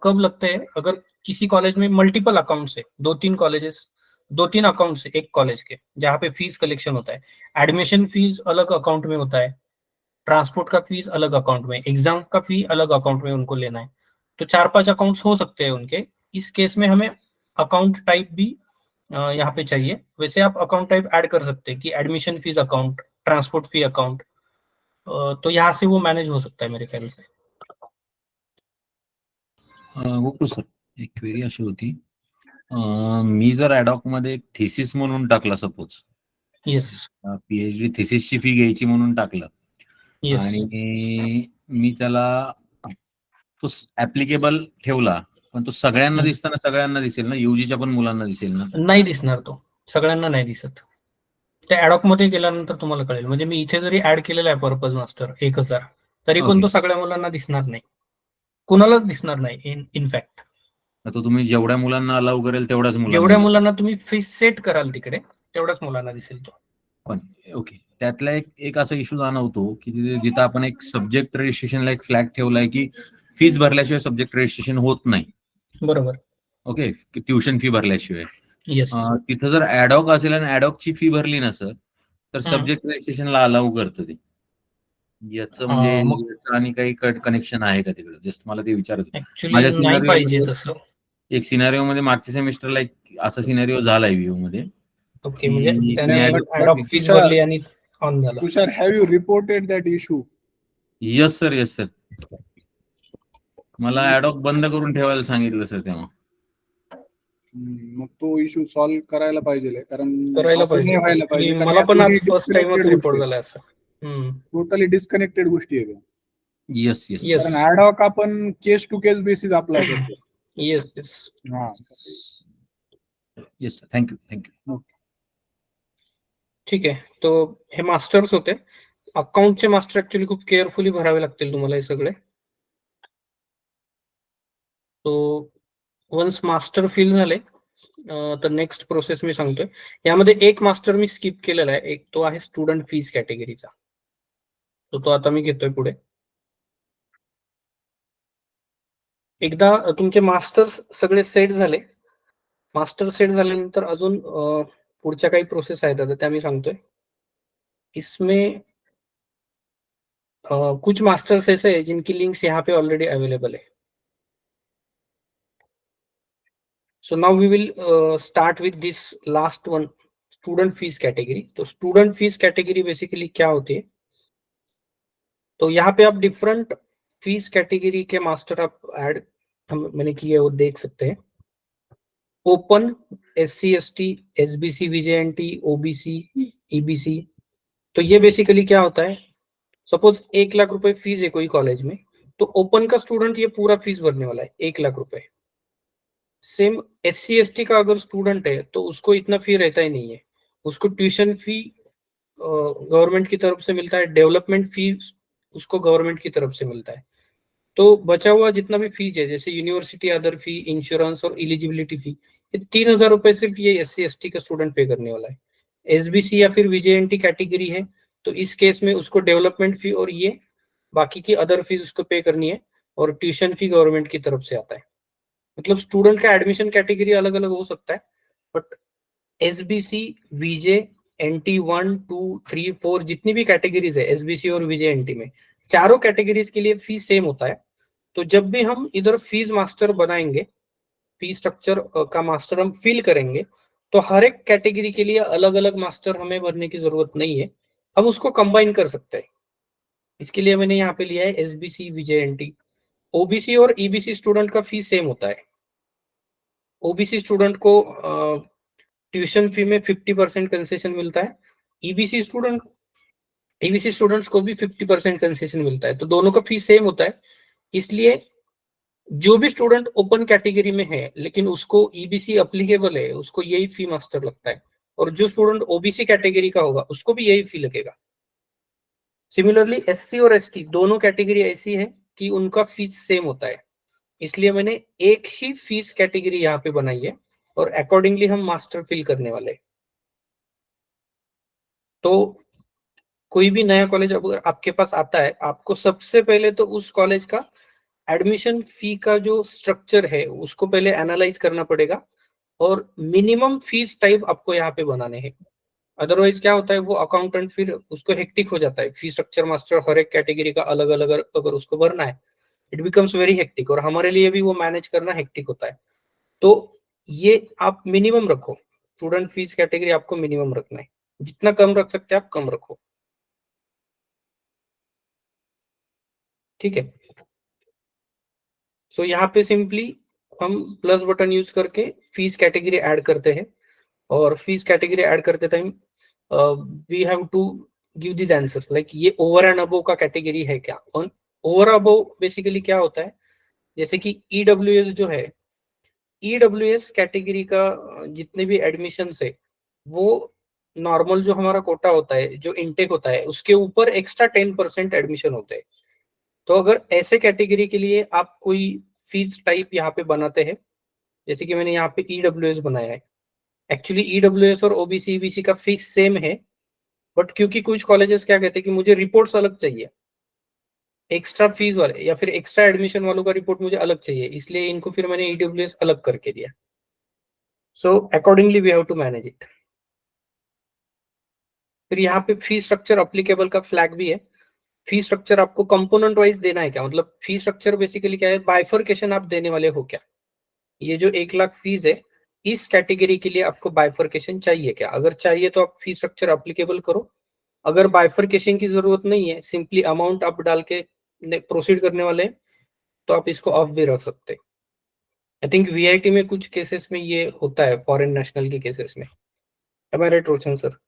कब लगता है, अगर किसी कॉलेज में मल्टीपल अकाउंट्स है, 2-3 कॉलेजेस, 2-3 अकाउंट्स है एक कॉलेज के जहाँ पे फीस कलेक्शन होता है। एडमिशन फीस अलग अकाउंट में होता है, ट्रांसपोर्ट का फीस अलग अकाउंट में, एग्जाम का फी अलग अकाउंट में उनको लेना है, तो 4-5 अकाउंट्स हो सकते हैं उनके। इस केस में हमें अकाउंट टाइप भी यहाँ पे चाहिए। वैसे आप अकाउंट टाइप ऐड कर सकते हैं कि एडमिशन फीस अकाउंट, ट्रांसपोर्ट फी अकाउंट, तो यहाँ से वो मैनेज हो सकता है मेरे ख्याल से। गोकुळ सर, एक क्वेरी अशी होती, मी जर ॲडॉक मध्ये एक थेसिस म्हणून टाकला, सपोज येस पीएचडी थेसिसची फी घ्यायची म्हणून टाकलं, येस, आणि मी त्याला तो ऍप्लिकेबल ठेवला, पण तो सगळ्यांना दिसताना सगळ्यांना दिसेल ना, यूजीच्या पण मुलांना दिसेल ना? नाही दिसणार, तो सगळ्यांना नाही दिसत। त्या ऍडॉक मध्ये गेल्यानंतर तुम्हाला कळेल, म्हणजे मी इथे जरी ऍड केलेला आहे पर्पज मास्टर 1000, तरी पण Okay. तो सगळ्या मुलांना दिसणार नाही, कुणालाच दिसणार नाही इनफॅक्ट। तो तुम्ही जेवढ्या मुलांना अलाउ करेल तेवढ्याच जेवढ्या मुलांना. मुलांना तुम्ही फीस सेट कराल तिकडे तेवढ्याच मुलांना दिसेल तो। पण ओके, त्यातला एक असा इश्यू जाणवतो की जिथं आपण एक सब्जेक्ट रजिस्ट्रेशनला एक फ्लॅग ठेवलाय की फीस भरल्याशिवाय सब्जेक्ट रजिस्ट्रेशन होत नाही. बरोबर, ओके, ट्युशन फी भरल्याशिवाय. येस. तिथं जर ऍडॉक असेल आणि ऍडॉकची फी भरली ना सर, तर हम्म. सब्जेक्ट रजिस्ट्रेशनला अलाउ करतं ते. याचं म्हणजे मग याचं आणि काही कनेक्शन आहे का तिकडे? जस्ट मला ते विचारत होतं. ऍक्च्युली माझ्या नाही पाहिजे सिनारिओ तसं. एक सिनारिओ मध्ये मागच्या सेमिस्टरला एक असा सिनारिओ झालाय व्ह्यू मध्ये. ओके, म्हणजे की त्याने adhoc ऍडॉप फीस तुषार- भरली आणि ऑन झाला. Tushar, have you reported that issue? Yes sir. मला ऍडॉक बंद करून ठेवायला सांगितलं सर तेव्हा. मग तो इश्यू सॉल्व्ह करायला पाहिजे, कारण करायला असं नाही पाहिजे. व्हायला Actually पाहिजे. मला पण आज फर्स्ट टाइमच रिपोर्ट झाला असं. टोटली डिस्कनेक्टेड गोष्टी आहेत. येस. Yes. कारण ऍडॉक आपण case to case basis apply करतो. येस. हा. Yes thank you. ठीक आहे. तो हे मास्टर्स होते. अकाउंटचे मास्टर ऍक्च्युली खूप केअरफुली भरावे लागतील तुम्हाला हे सगळे. तो वन्स मास्टर फिल झाले तर नेक्स्ट प्रोसेस मी सांगतोय. यामध्ये एक मास्टर मी स्किप केलेला आहे. एक तो आहे स्टुडंट फीस कॅटेगरीचा. तो आता मी घेतोय पुढे. एकदा तुमचे मास्टर्स सगळे सेट झाले, मास्टर सेट झाल्यानंतर अजून पुढच्या काही प्रोसेस आहेत आता त्या मी सांगतोय. इसमें कुछ मास्टर्स ऐसे हैं जिनकी लिंक्स यहाँ पे ऑलरेडी अवेलेबल है. So now we will start with this last one, student fees category. तो student fees category basically क्या होती है? तो यहाँ पे आप डिफरेंट फीस कैटेगरी के मास्टर आप ऐड मैंने किए वो देख सकते हैं. Open, SC ST, SBC VJNT, OBC, EBC. तो ये बेसिकली क्या होता है? सपोज 1 लाख रुपए फीस है कोई कॉलेज में, तो ओपन का स्टूडेंट ये पूरा फीस भरने वाला है 1 लाख रुपए. सेम SC ST का अगर स्टूडेंट है तो उसको इतना फी रहता ही नहीं है. उसको ट्यूशन फी गवर्नमेंट की तरफ से मिलता है, डेवलपमेंट फी उसको गवर्नमेंट की तरफ से मिलता है. तो बचा हुआ जितना भी फीस है जैसे यूनिवर्सिटी अदर फी, इंश्योरेंस और एलिजिबिलिटी फी, ये 3,000 रुपए सिर्फ ये SC ST का स्टूडेंट पे करने वाला है. SBC या फिर VJNT कैटेगरी है तो इस केस में उसको डेवलपमेंट फी और ये बाकी की अदर फीस उसको पे करनी है और ट्यूशन फी गवर्नमेंट की तरफ से आता है. मतलब स्टूडेंट का एडमिशन कैटेगरी अलग अलग हो सकता है, बट SBC, VJ, NT 1, 2, 3, 4 जितनी भी कैटेगरीज है SBC और VJNT में, चारों कैटेगरीज के लिए फीस सेम होता है. तो जब भी हम इधर फीस मास्टर बनाएंगे, फी स्ट्रक्चर का मास्टर हम फिल करेंगे, तो हर एक कैटेगरी के लिए अलग अलग मास्टर हमें भरने की जरूरत नहीं है, हम उसको कंबाइन कर सकते हैं. इसके लिए मैंने यहाँ पे लिया है SBC, VJNT. OBC और EBC स्टूडेंट का फीस सेम होता है. OBC स्टूडेंट को ट्यूशन फी में 50% कंसेशन मिलता है. EBC स्टूडेंट्स को भी 50% कंसेशन मिलता है. तो दोनों का फीस सेम होता है. इसलिए जो भी स्टूडेंट ओपन कैटेगरी में है लेकिन उसको EBC अप्लीकेबल है, उसको यही फी मास्टर लगता है, और जो स्टूडेंट OBC कैटेगरी का होगा उसको भी यही फी लगेगा. सिमिलरली SC और ST दोनों कैटेगरी ऐसी है कि उनका फीस सेम होता है. इसलिए मैंने एक ही फीस कैटेगरी यहाँ पे बनाई है और अकॉर्डिंगली हम मास्टर फिल करने वाले हैं. तो कोई भी नया कॉलेज अगर आपके पास आता है, आपको सबसे पहले तो उस कॉलेज का एडमिशन फी का जो स्ट्रक्चर है उसको पहले एनालाइज करना पड़ेगा और मिनिमम फीस टाइप आपको यहाँ पे बनाने हैं. अदरवाइज क्या होता है, वो अकाउंटेंट फिर उसको हेक्टिक हो जाता है. फी स्ट्रक्चर मास्टर हर एक कैटेगरी का अलग अलग अगर उसको भरना है, इट बिकम्स वेरी हेक्टिक, और हमारे लिए भी वो मैनेज करना हेक्टिक होता है. तो ये आप मिनिमम रखो, स्टूडेंट फीस कैटेगरी आपको मिनिमम रखना है. जितना कम रख सकते हैं आप कम रखो. ठीक है. सो यहाँ पे सिंपली हम प्लस बटन यूज करके फीस कैटेगरी ऐड करते हैं, और फीस कैटेगरी ऐड करते time we have to give this answers like ये ओवर एंड अबव का कैटेगरी है क्या. और ओवर अबव बेसिकली क्या होता है, जैसे कि EWS जो है, EWS कैटेगरी का जितने भी एडमिशन है वो नॉर्मल जो हमारा कोटा होता है, जो इनटेक होता है, उसके ऊपर एक्स्ट्रा 10% एडमिशन होते हैं. तो अगर ऐसे कैटेगरी के लिए आप कोई फीस टाइप यहाँ पे बनाते हैं, जैसे कि मैंने यहाँ पे EWS बनाया है. एक्चुअली EWS और OBC EBC का फीस सेम है, बट क्योंकि कुछ कॉलेजेस क्या कहते हैं कि मुझे रिपोर्ट्स अलग चाहिए, एक्स्ट्रा फीस वाले या फिर एक्स्ट्रा एडमिशन वालों का रिपोर्ट मुझे अलग चाहिए, इसलिए इनको फिर मैंने ईडब्ल्यूएस अलग करके दिया. So accordingly we have to manage it. फिर यहाँ पे फी स्ट्रक्चर अप्लीकेबल का फ्लैग भी है. फी स्ट्रक्चर आपको कंपोनेंट वाइज देना है क्या, मतलब फी स्ट्रक्चर बेसिकली क्या है, बाइफर्केशन आप देने वाले हो क्या. ये जो 1 लाख फीस है, इस कैटेगरी के लिए आपको बाइफर्केशन चाहिए क्या. अगर चाहिए तो आप फी स्ट्रक्चर अप्लीकेबल करो. अगर बाइफर्केशन की जरूरत नहीं है, सिंपली अमाउंट आप डाल के प्रोसीड करने वाले हैं, तो आप इसको ऑफ भी रख सकते हैं. आई थिंक वीआईटी में कुछ केसेस में ये होता है, फॉरेन नेशनल के केसेस में. एम आई राइट रोशन सर?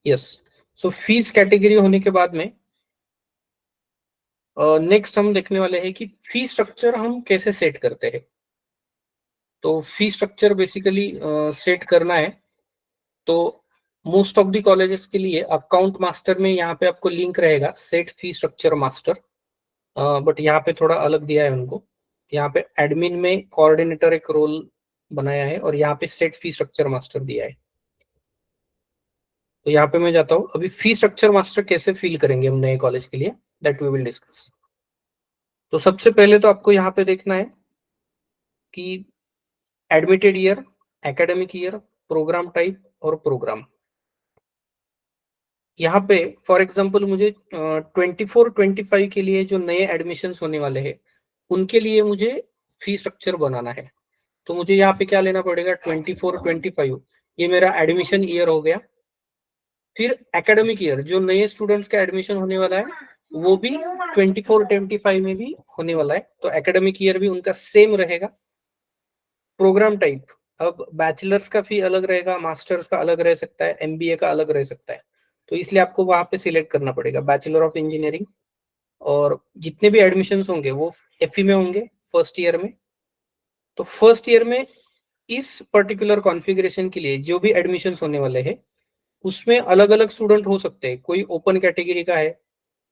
यस. सो फीस कैटेगरी होने के बाद में नेक्स्ट हम देखने वाले हैं कि फी स्ट्रक्चर हम कैसे सेट करते हैं. तो फी स्ट्रक्चर बेसिकली सेट करना है तो मोस्ट ऑफ द कॉलेजेस के लिए अकाउंट मास्टर में यहाँ पे आपको लिंक रहेगा set fee structure master. But यहाँ पे थोड़ा अलग दिया है उनको. यहाँ पे एडमिन में कोऑर्डिनेटर एक रोल बनाया है और यहाँ पे सेट फी स्ट्रक्चर मास्टर दिया है. तो यहाँ पे मैं जाता हूँ. अभी फी स्ट्रक्चर मास्टर कैसे फिल करेंगे हम नए कॉलेज के लिए, दैट वी विल डिस्कस. तो सबसे पहले तो आपको यहाँ पे देखना है कि admitted year, academic year, programme type और प्रोग्राम. यहाँ पे फॉर एग्जांपल मुझे 24-25 के लिए जो नए एडमिशन्स होने वाले हैं उनके लिए मुझे फी स्ट्रक्चर बनाना है. तो मुझे यहाँ पे क्या लेना पड़ेगा, 24-25 ये मेरा एडमिशन ईयर हो गया. फिर एकेडमिक ईयर, जो नए स्टूडेंट्स का एडमिशन होने वाला है वो भी 24-25 में भी होने वाला है, तो एकेडमिक ईयर भी उनका सेम रहेगा. प्रोग्राम टाइप, अब बैचलर्स का फी अलग रहेगा, मास्टर्स का अलग रह सकता है, एमबीए का अलग रह सकता है. तो इसलिए आपको वहां पे सिलेक्ट करना पड़ेगा बैचलर ऑफ इंजीनियरिंग. और जितने भी एडमिशन्स होंगे वो एफई में होंगे फर्स्ट ईयर में. तो फर्स्ट ईयर में इस पर्टिकुलर कॉन्फ़िगरेशन के लिए जो भी एडमिशन्स होने वाले हैं उसमें अलग अलग स्टूडेंट हो सकते हैं. कोई ओपन कैटेगरी का है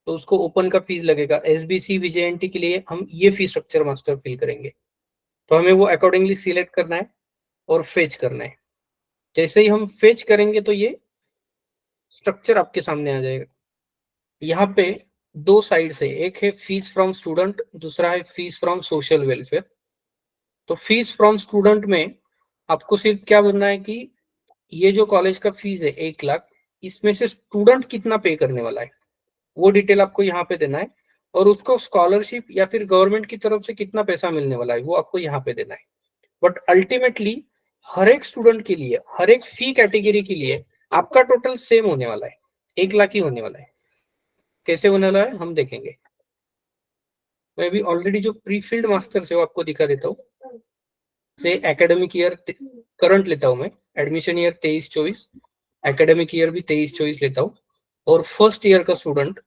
तो उसको ओपन का फीस लगेगा. एसबीसी विजेएनटी के लिए हम ये फी स्ट्रक्चर मास्टर फिल करेंगे. तो हमें वो अकॉर्डिंगली सिलेक्ट करना है और फेच करना है. जैसे ही हम फेच करेंगे तो ये स्ट्रक्चर आपके सामने आ जाएगा. यहाँ पे 2 साइड से, एक है फीस फ्रॉम स्टूडेंट, दूसरा है फीस फ्रॉम सोशल वेलफेयर. तो फीस फ्रॉम स्टूडेंट में आपको सिर्फ क्या बोलना है कि ये जो कॉलेज का फीस है 1 लाख, इसमें से स्टूडेंट कितना पे करने वाला है वो डिटेल आपको यहाँ पे देना है. और उसको स्कॉलरशिप या फिर गवर्नमेंट की तरफ से कितना पैसा मिलने वाला है वो आपको यहाँ पे देना है. बट अल्टीमेटली हर एक स्टूडेंट के लिए, हर एक फी कैटेगरी के लिए आपका टोटल सेम होने वाला है, 1 लाख ही होने वाला है. कैसे होने वाला है हम देखेंगे. मैं अभी ऑलरेडी जो प्री फील्ड मास्टर्स है वो आपको दिखा देता हूँ. से एकेडमिक ईयर करंट लेता हूँ मैं, एडमिशन ईयर 23-24, एकेडमिक ईयर भी 23-24 लेता हूँ और फर्स्ट ईयर का स्टूडेंट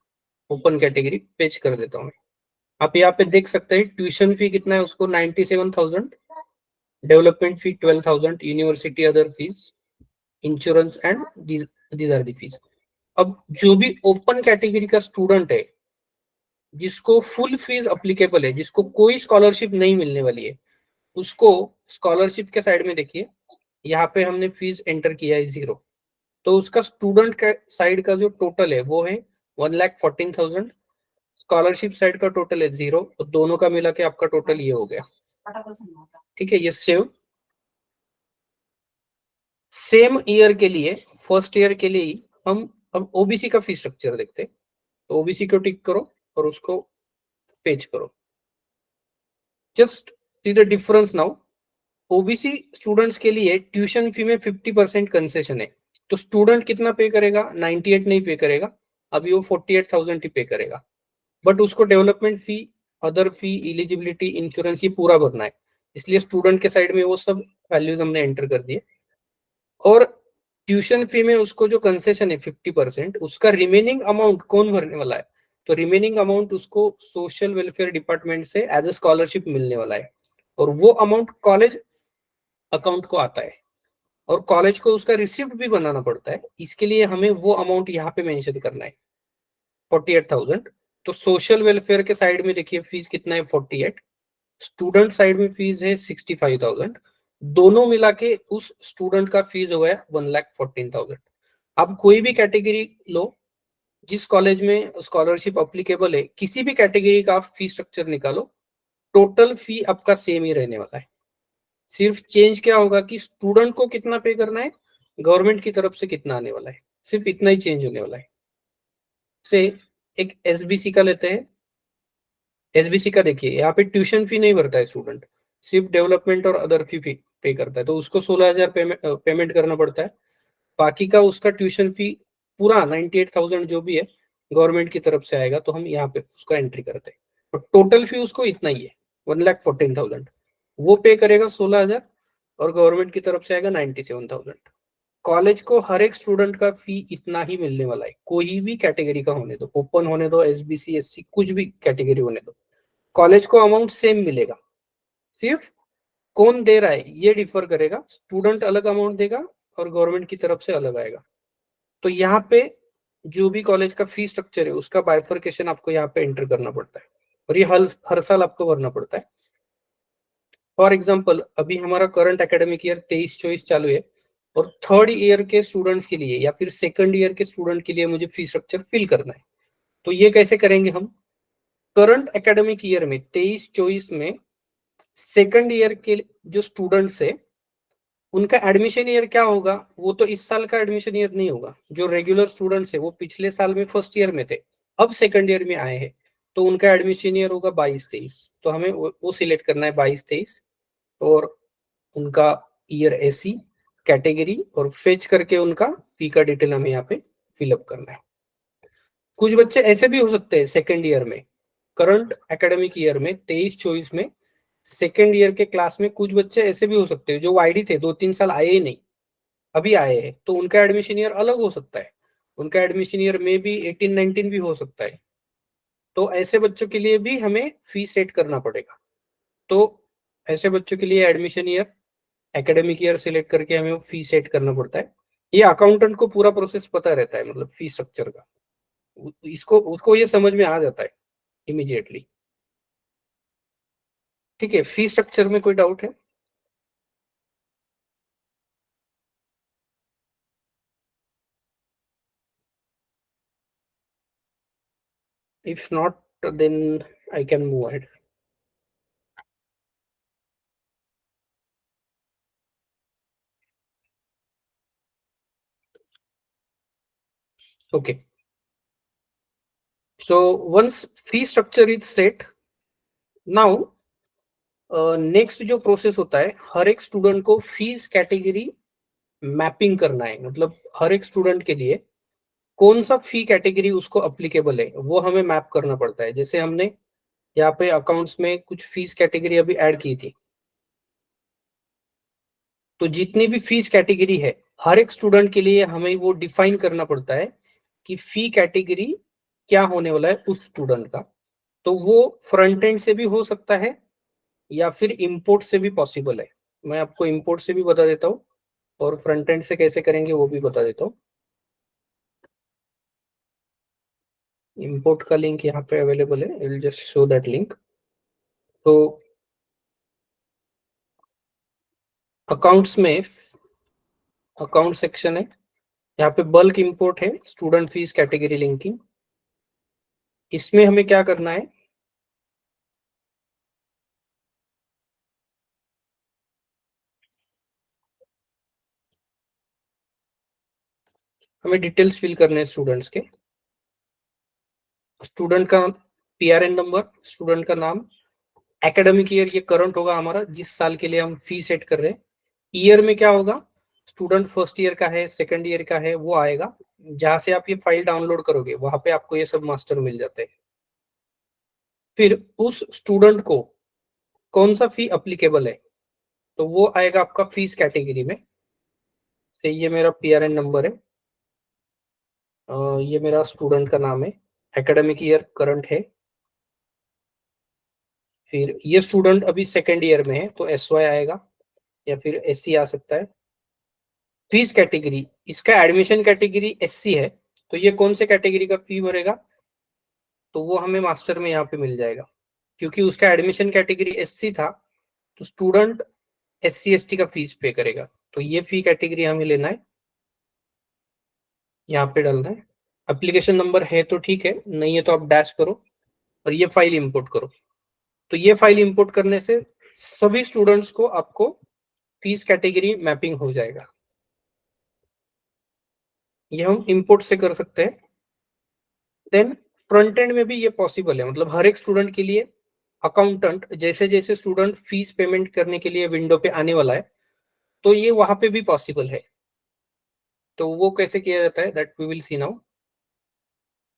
ओपन कैटेगरी पेज कर देता हूँ मैं. आप यहाँ पे देख सकते हैं ट्यूशन फी कितना है उसको 97,000, development fee 12,000, university other fees, insurance and these are the fees. अब जो भी ओपन कैटेगरी का स्टूडेंट है जिसको फुल फीस अप्लीकेबल है, जिसको कोई स्कॉलरशिप नहीं मिलने वाली है, उसको स्कॉलरशिप के साइड में देखिए यहाँ पे हमने फीस एंटर किया है 0. तो उसका स्टूडेंट का साइड का जो टोटल है वो है 1,14,000. स्कॉलरशिप साइड का टोटल है 0. तो दोनों का मिला के आपका टोटल ये हो गया. ठीक है, ये सेम ईयर के लिए, फर्स्ट ईयर के लिए ही हम अब ओबीसी का फी स्ट्रक्चर देखते हैं. तो ओबीसी को टिक करो और उसको पेज करो. Just see the difference now. OBC students के लिए ट्यूशन फी में 50% कंसेशन है. तो स्टूडेंट कितना पे करेगा, 98 नहीं पे करेगा, अभी वो 48,000 ही पे करेगा. बट उसको डेवलपमेंट फी, अदर फी, एलिजिबिलिटी, इंश्योरेंस ये पूरा भरना है. इसलिए स्टूडेंट के साइड में वो सब वैल्यूज हमने एंटर कर दिए. और ट्यूशन फी में उसको जो कंसेशन है 50%, उसका रिमेनिंग अमाउंट कौन भरने वाला है, तो रिमेनिंग अमाउंट उसको सोशल वेलफेयर डिपार्टमेंट से एज ए स्कॉलरशिप मिलने वाला है. और वो अमाउंट कॉलेज अकाउंट को आता है और कॉलेज को उसका रिसिप्ट भी बनाना पड़ता है. इसके लिए हमें वो अमाउंट यहाँ पे मेंशन करना है 48,000. तो सोशल वेलफेयर के साइड में देखिए फीस कितना है 48, स्टूडेंट साइड में फीस है 65,000, दोनों मिला के उस स्टूडेंट का फीस हो गया 1,14,000। अब कोई भी कैटेगरी लो, जिस कॉलेज में स्कॉलरशिप अप्लीकेबल है, किसी भी कैटेगरी का आप फी स्ट्रक्चर निकालो, टोटल फी आपका सेम ही रहने वाला है। सिर्फ चेंज क्या होगा कि स्टूडेंट को कितना पे करना है, गवर्नमेंट की तरफ से कितना आने वाला है, सिर्फ इतना ही चेंज होने वाला है। से एक एसबीसी का लेते हैं। एसबीसी का देखिए, यहाँ पे ट्यूशन फी नहीं भरता है स्टूडेंट, सिर्फ डेवलपमेंट और अदर फी पे करता है, तो उसको 16,000 पेमेंट करना पड़ता है। बाकी का उसका ट्यूशन फी पूरा 98,000 जो भी है गवर्नमेंट की तरफ से आएगा, तो हम यहाँ पे उसका एंट्री करते हैं। तो टोटल फी उसको इतना ही है 1,14,000, वो पे करेगा 16,000 और गवर्नमेंट की तरफ से आएगा 97,000। कॉलेज को हर एक स्टूडेंट का फी इतना ही मिलने वाला है, कोई भी कैटेगरी का होने दो, ओपन होने दो, एसबीसी एससी कुछ भी कैटेगरी होने दो, कॉलेज को अमाउंट सेम मिलेगा। सिर्फ कौन दे रहा है ये डिफर करेगा, स्टूडेंट अलग अमाउंट देगा और गवर्नमेंट की तरफ से अलग आएगा। तो यहाँ पे जो भी कॉलेज का फी स्ट्रक्चर है उसका बाइफर्केशन आपको यहाँ पे एंटर करना पड़ता है, और ये हर साल आपको भरना पड़ता है। फॉर एग्जाम्पल, अभी हमारा करंट एकेडमिक ईयर 23-24 चालू है, और थर्ड ईयर के स्टूडेंट्स के लिए या फिर सेकंड ईयर के स्टूडेंट के लिए मुझे फी स्ट्रक्चर फिल करना है। तो ये कैसे करेंगे हम, करंट एकेडमिक ईयर में 23-24 में सेकंड ईयर के जो स्टूडेंट्स है उनका एडमिशन ईयर क्या होगा, वो तो इस साल का एडमिशन ईयर नहीं होगा। जो रेगुलर स्टूडेंट्स है वो पिछले साल में फर्स्ट ईयर में थे, अब सेकंड ईयर में आए हैं, तो उनका एडमिशन ईयर होगा 22-23। तो हमें वो सिलेक्ट करना है 22-23, और उनका ईयर एसी कैटेगरी और फेच करके उनका फी का डिटेल हमें यहाँ पे फिलअप करना है। कुछ बच्चे ऐसे भी हो सकते हैं सेकेंड ईयर में, करंट एकेडमिक ईयर में 23-24 में सेकेंड ईयर के क्लास में कुछ बच्चे ऐसे भी हो सकते हैं जो वाईडी थे, 2-3 साल आए ही नहीं, अभी आए हैं, तो उनका एडमिशन ईयर अलग हो सकता है, उनका एडमिशन ईयर में भी 18-19 भी हो सकता है। तो ऐसे बच्चों के लिए भी हमें फी सेट करना पड़ेगा। तो ऐसे बच्चों के लिए admission year, academic year select करके हमें फी सेट करना पड़ता है। ये अकाउंटेंट को पूरा प्रोसेस पता रहता है, मतलब फी स्ट्रक्चर का, इसको उसको ये समझ में आ जाता है इमीडिएटली। ठीक है, फी स्ट्रक्चर में कोई डाउट है? If not, then I can move ahead. Okay. So once fee structure is set, now next जो प्रोसेस होता है, हर एक स्टूडेंट को फीस कैटेगरी मैपिंग करना है। मतलब हर एक स्टूडेंट के लिए कौन सा फी कैटेगरी उसको अप्लीकेबल है वो हमें मैप करना पड़ता है। जैसे हमने यहाँ पे अकाउंट्स में कुछ फीस कैटेगरी अभी ऐड की थी, तो जितनी भी फीस कैटेगरी है हर एक स्टूडेंट के लिए हमें वो डिफाइन करना पड़ता है कि फी कैटेगरी क्या होने वाला है उस स्टूडेंट का। तो वो फ्रंट एंड से भी हो सकता है या फिर इंपोर्ट से भी पॉसिबल है। मैं आपको इंपोर्ट से भी बता देता हूँ और फ्रंट एंड से कैसे करेंगे वो भी बता देता हूँ। इंपोर्ट का लिंक यहाँ पे अवेलेबल है, आई will just show that link. तो अकाउंट्स में अकाउंट सेक्शन है, यहाँ पे बल्क इंपोर्ट है, स्टूडेंट फीस कैटेगरी लिंकिंग। इसमें हमें क्या करना है, हमें डिटेल्स फिल करने हैं स्टूडेंट्स के। स्टूडेंट का पीआरएन नंबर, स्टूडेंट का नाम, एकेडमिक ईयर ये करंट होगा हमारा जिस साल के लिए हम फी सेट कर रहे हैं। ईयर में क्या होगा, स्टूडेंट फर्स्ट ईयर का है, सेकंड ईयर का है, वो आएगा। जहां से आप ये फाइल डाउनलोड करोगे वहां पे आपको ये सब मास्टर मिल जाते हैं। फिर उस स्टूडेंट को कौन सा फी अप्लीकेबल है, तो वो आएगा आपका फीस कैटेगरी में। से ये मेरा पीआरएन नंबर है, ये मेरा स्टूडेंट का नाम है, एकेडमिक ईयर करंट है। फिर ये स्टूडेंट अभी सेकेंड ईयर में है तो एसवाई आएगा या फिर एससी आ सकता है। फीस कैटेगरी, इसका एडमिशन कैटेगरी एससी है, तो ये कौन से कैटेगरी का फी भरेगा, तो वो हमें मास्टर में यहाँ पे मिल जाएगा। क्योंकि उसका एडमिशन कैटेगरी एससी था तो स्टूडेंट SC/ST का फीस पे करेगा। तो ये फी कैटेगरी हमें लेना है, यहाँ पे डालना है। एप्लीकेशन नंबर है तो ठीक है, नहीं है तो आप डैश करो और ये फाइल इंपोर्ट करो। तो ये फाइल इंपोर्ट करने से सभी स्टूडेंट्स को आपको फीस कैटेगरी मैपिंग हो जाएगा। ये हम इंपोर्ट से कर सकते हैं। देन फ्रंट एंड में भी ये पॉसिबल है, मतलब हर एक स्टूडेंट के लिए अकाउंटेंट जैसे जैसे स्टूडेंट फीस पेमेंट करने के लिए विंडो पे आने वाला है, तो ये वहां पे भी पॉसिबल है। तो वो कैसे किया जाता है, that we will see now.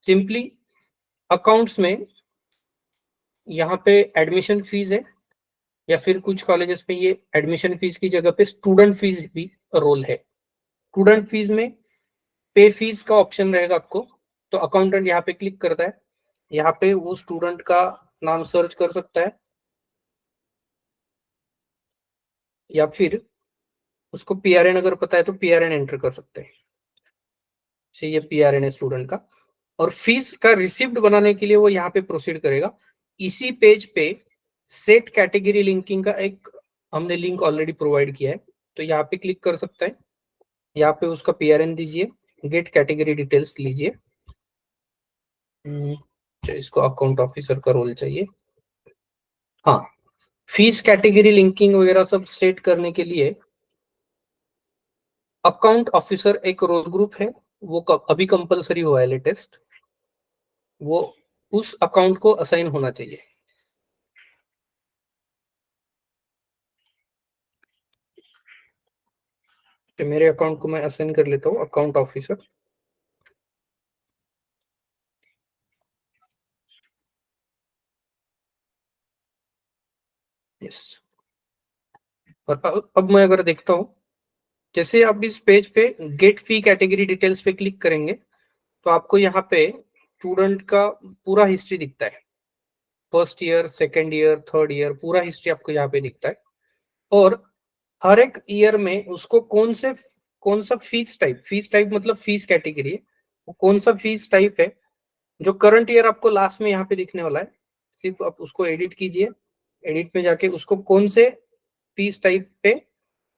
Simply accounts में यहाँ पे एडमिशन फीस है, या फिर कुछ कॉलेजेस पे ये एडमिशन फीस की जगह पे स्टूडेंट फीस भी रोल है। स्टूडेंट फीस में पे फीस का ऑप्शन रहेगा आपको, तो अकाउंटेंट यहाँ पे क्लिक करता है, यहाँ पे वो स्टूडेंट का नाम सर्च कर सकता है, या फिर उसको PRN अगर पता है तो PRN एंटर कर सकते हैं। ये PRN है स्टूडेंट का, और फीस का रिसिप्ट बनाने के लिए वो यहाँ पे प्रोसीड करेगा। इसी पेज पे सेट कैटेगरी लिंकिंग का एक हमने लिंक ऑलरेडी प्रोवाइड किया है, तो यहाँ पे क्लिक कर सकता है। यहाँ पे उसका PRN दीजिए, गेट कैटेगरी डिटेल्स लीजिए। इसको अकाउंट ऑफिसर का रोल चाहिए। हाँ, फीस कैटेगरी लिंकिंग वगैरह सब सेट करने के लिए अकाउंट ऑफिसर एक रोल ग्रुप है, वो अभी कंपलसरी हुआ है लेटेस्ट, वो उस अकाउंट को असाइन होना चाहिए। तो मेरे अकाउंट को मैं असाइन कर लेता हूँ अकाउंट ऑफिसर। यस, और अब मैं अगर देखता हूँ, जैसे आप इस पेज पे गेट फी कैटेगरी डिटेल्स पे क्लिक करेंगे तो आपको यहाँ पे स्टूडेंट का पूरा हिस्ट्री दिखता है। First year, second year, third year, पूरा हिस्ट्री आपको यहाँ पे दिखता है। और हर एक ईयर में उसको कौन सा फीस टाइप मतलब फीस कैटेगरी है, वो कौन सा फीस टाइप है जो करंट ईयर आपको लास्ट में यहाँ पे दिखने वाला है। सिर्फ आप उसको एडिट कीजिए, एडिट में जाके उसको कौन से फीस टाइप पे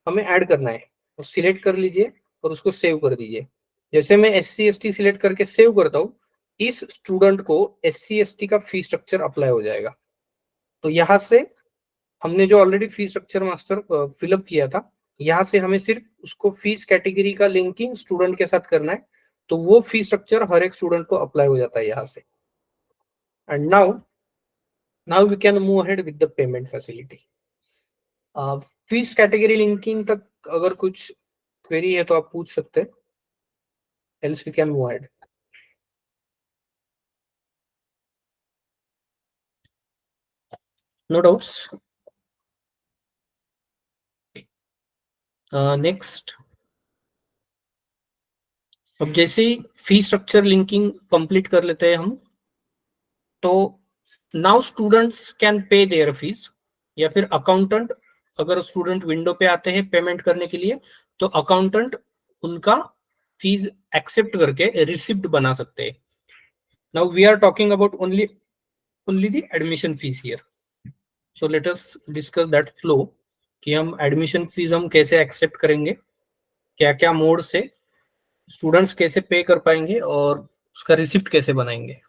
हमें ऐड करना है वो सिलेक्ट कर लीजिए और उसको सेव कर दीजिए। जैसे मैं SC/ST सिलेक्ट करके सेव करता हूँ, इस स्टूडेंट को SC/ST का फी स्ट्रक्चर अप्लाई हो जाएगा। तो यहाँ से हमने जो already fee structure master fill up किया था, यहाँ से हमें सिर्फ उसको फीस कैटेगरी का लिंकिंग स्टूडेंट के साथ करना है, तो वो फी स्ट्रक्चर हर एक स्टूडेंट को अप्लाई हो जाता है यहाँ से। And now we can move ahead with the payment facility. Fees category linking तक अगर कुछ क्वेरी है तो आप पूछ सकते हैं, else we can move ahead. No doubts? Next, अब जैसे ही फी स्ट्रक्चर लिंकिंग कंप्लीट कर लेते हैं हम, तो now students can pay their fees, या फिर अकाउंटेंट, अगर स्टूडेंट विंडो पे आते हैं पेमेंट करने के लिए तो अकाउंटेंट उनका फीस एक्सेप्ट करके रिसिप्ट बना सकते हैं। Now we are talking about only the admission fees here, so let us discuss that flow कि हम एडमिशन फीस हम कैसे एक्सेप्ट करेंगे, क्या क्या मोड से स्टूडेंट्स कैसे पे कर पाएंगे और उसका रिसिप्ट कैसे बनाएंगे।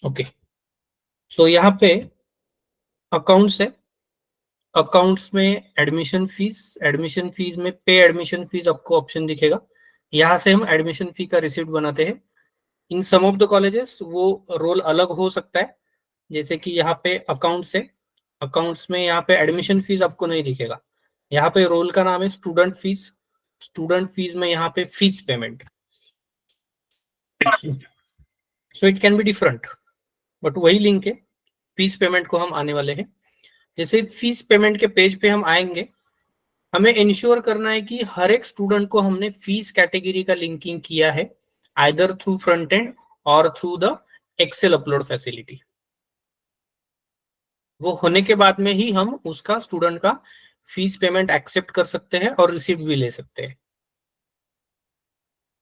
ओके, सो यहाँ पे अकाउंट्स है, अकाउंट्स में एडमिशन फीस में पे एडमिशन फीस आपको ऑप्शन दिखेगा। यहाँ से हम एडमिशन फी का रिसिप्ट बनाते हैं। इन सम ऑफ द कॉलेजेस वो रोल अलग हो सकता है, जैसे कि यहाँ पे अकाउंट्स है, अकाउंट्स में यहाँ पे एडमिशन फीस आपको नहीं दिखेगा, यहाँ पे रोल का नाम है स्टूडेंट फीस। स्टूडेंट फीस में यहाँ पे fees payment, so it can be different, but वही लिंक है। फीस पेमेंट को हम आने वाले हैं। जैसे फीस पेमेंट के पेज पे हम आएंगे, हमें इंश्योर करना है कि हर एक स्टूडेंट को हमने फीस कैटेगरी का लिंकिंग किया है, आइदर थ्रू फ्रंट एंड और through the Excel upload facility. वो होने के बाद में ही हम उसका स्टूडेंट का फीस पेमेंट एक्सेप्ट कर सकते हैं और रिसीप्ट भी ले सकते हैं।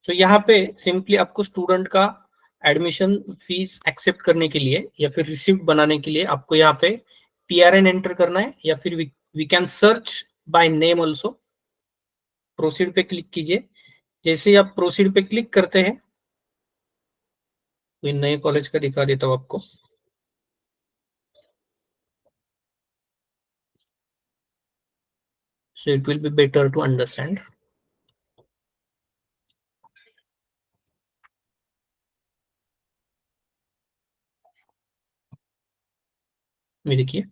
सो यहाँ पे सिंपली आपको स्टूडेंट का एडमिशन फीस एक्सेप्ट करने के लिए या फिर रिसिप्ट बनाने के लिए आपको यहाँ पे PRN एंटर करना है, या फिर we can search by name also. Proceed पे क्लिक कीजिए। जैसे ही आप प्रोसीड पे क्लिक करते हैं, तो नए कॉलेज का दिखा देता हूँ आपको। So it will be better to understand. ये देखिए,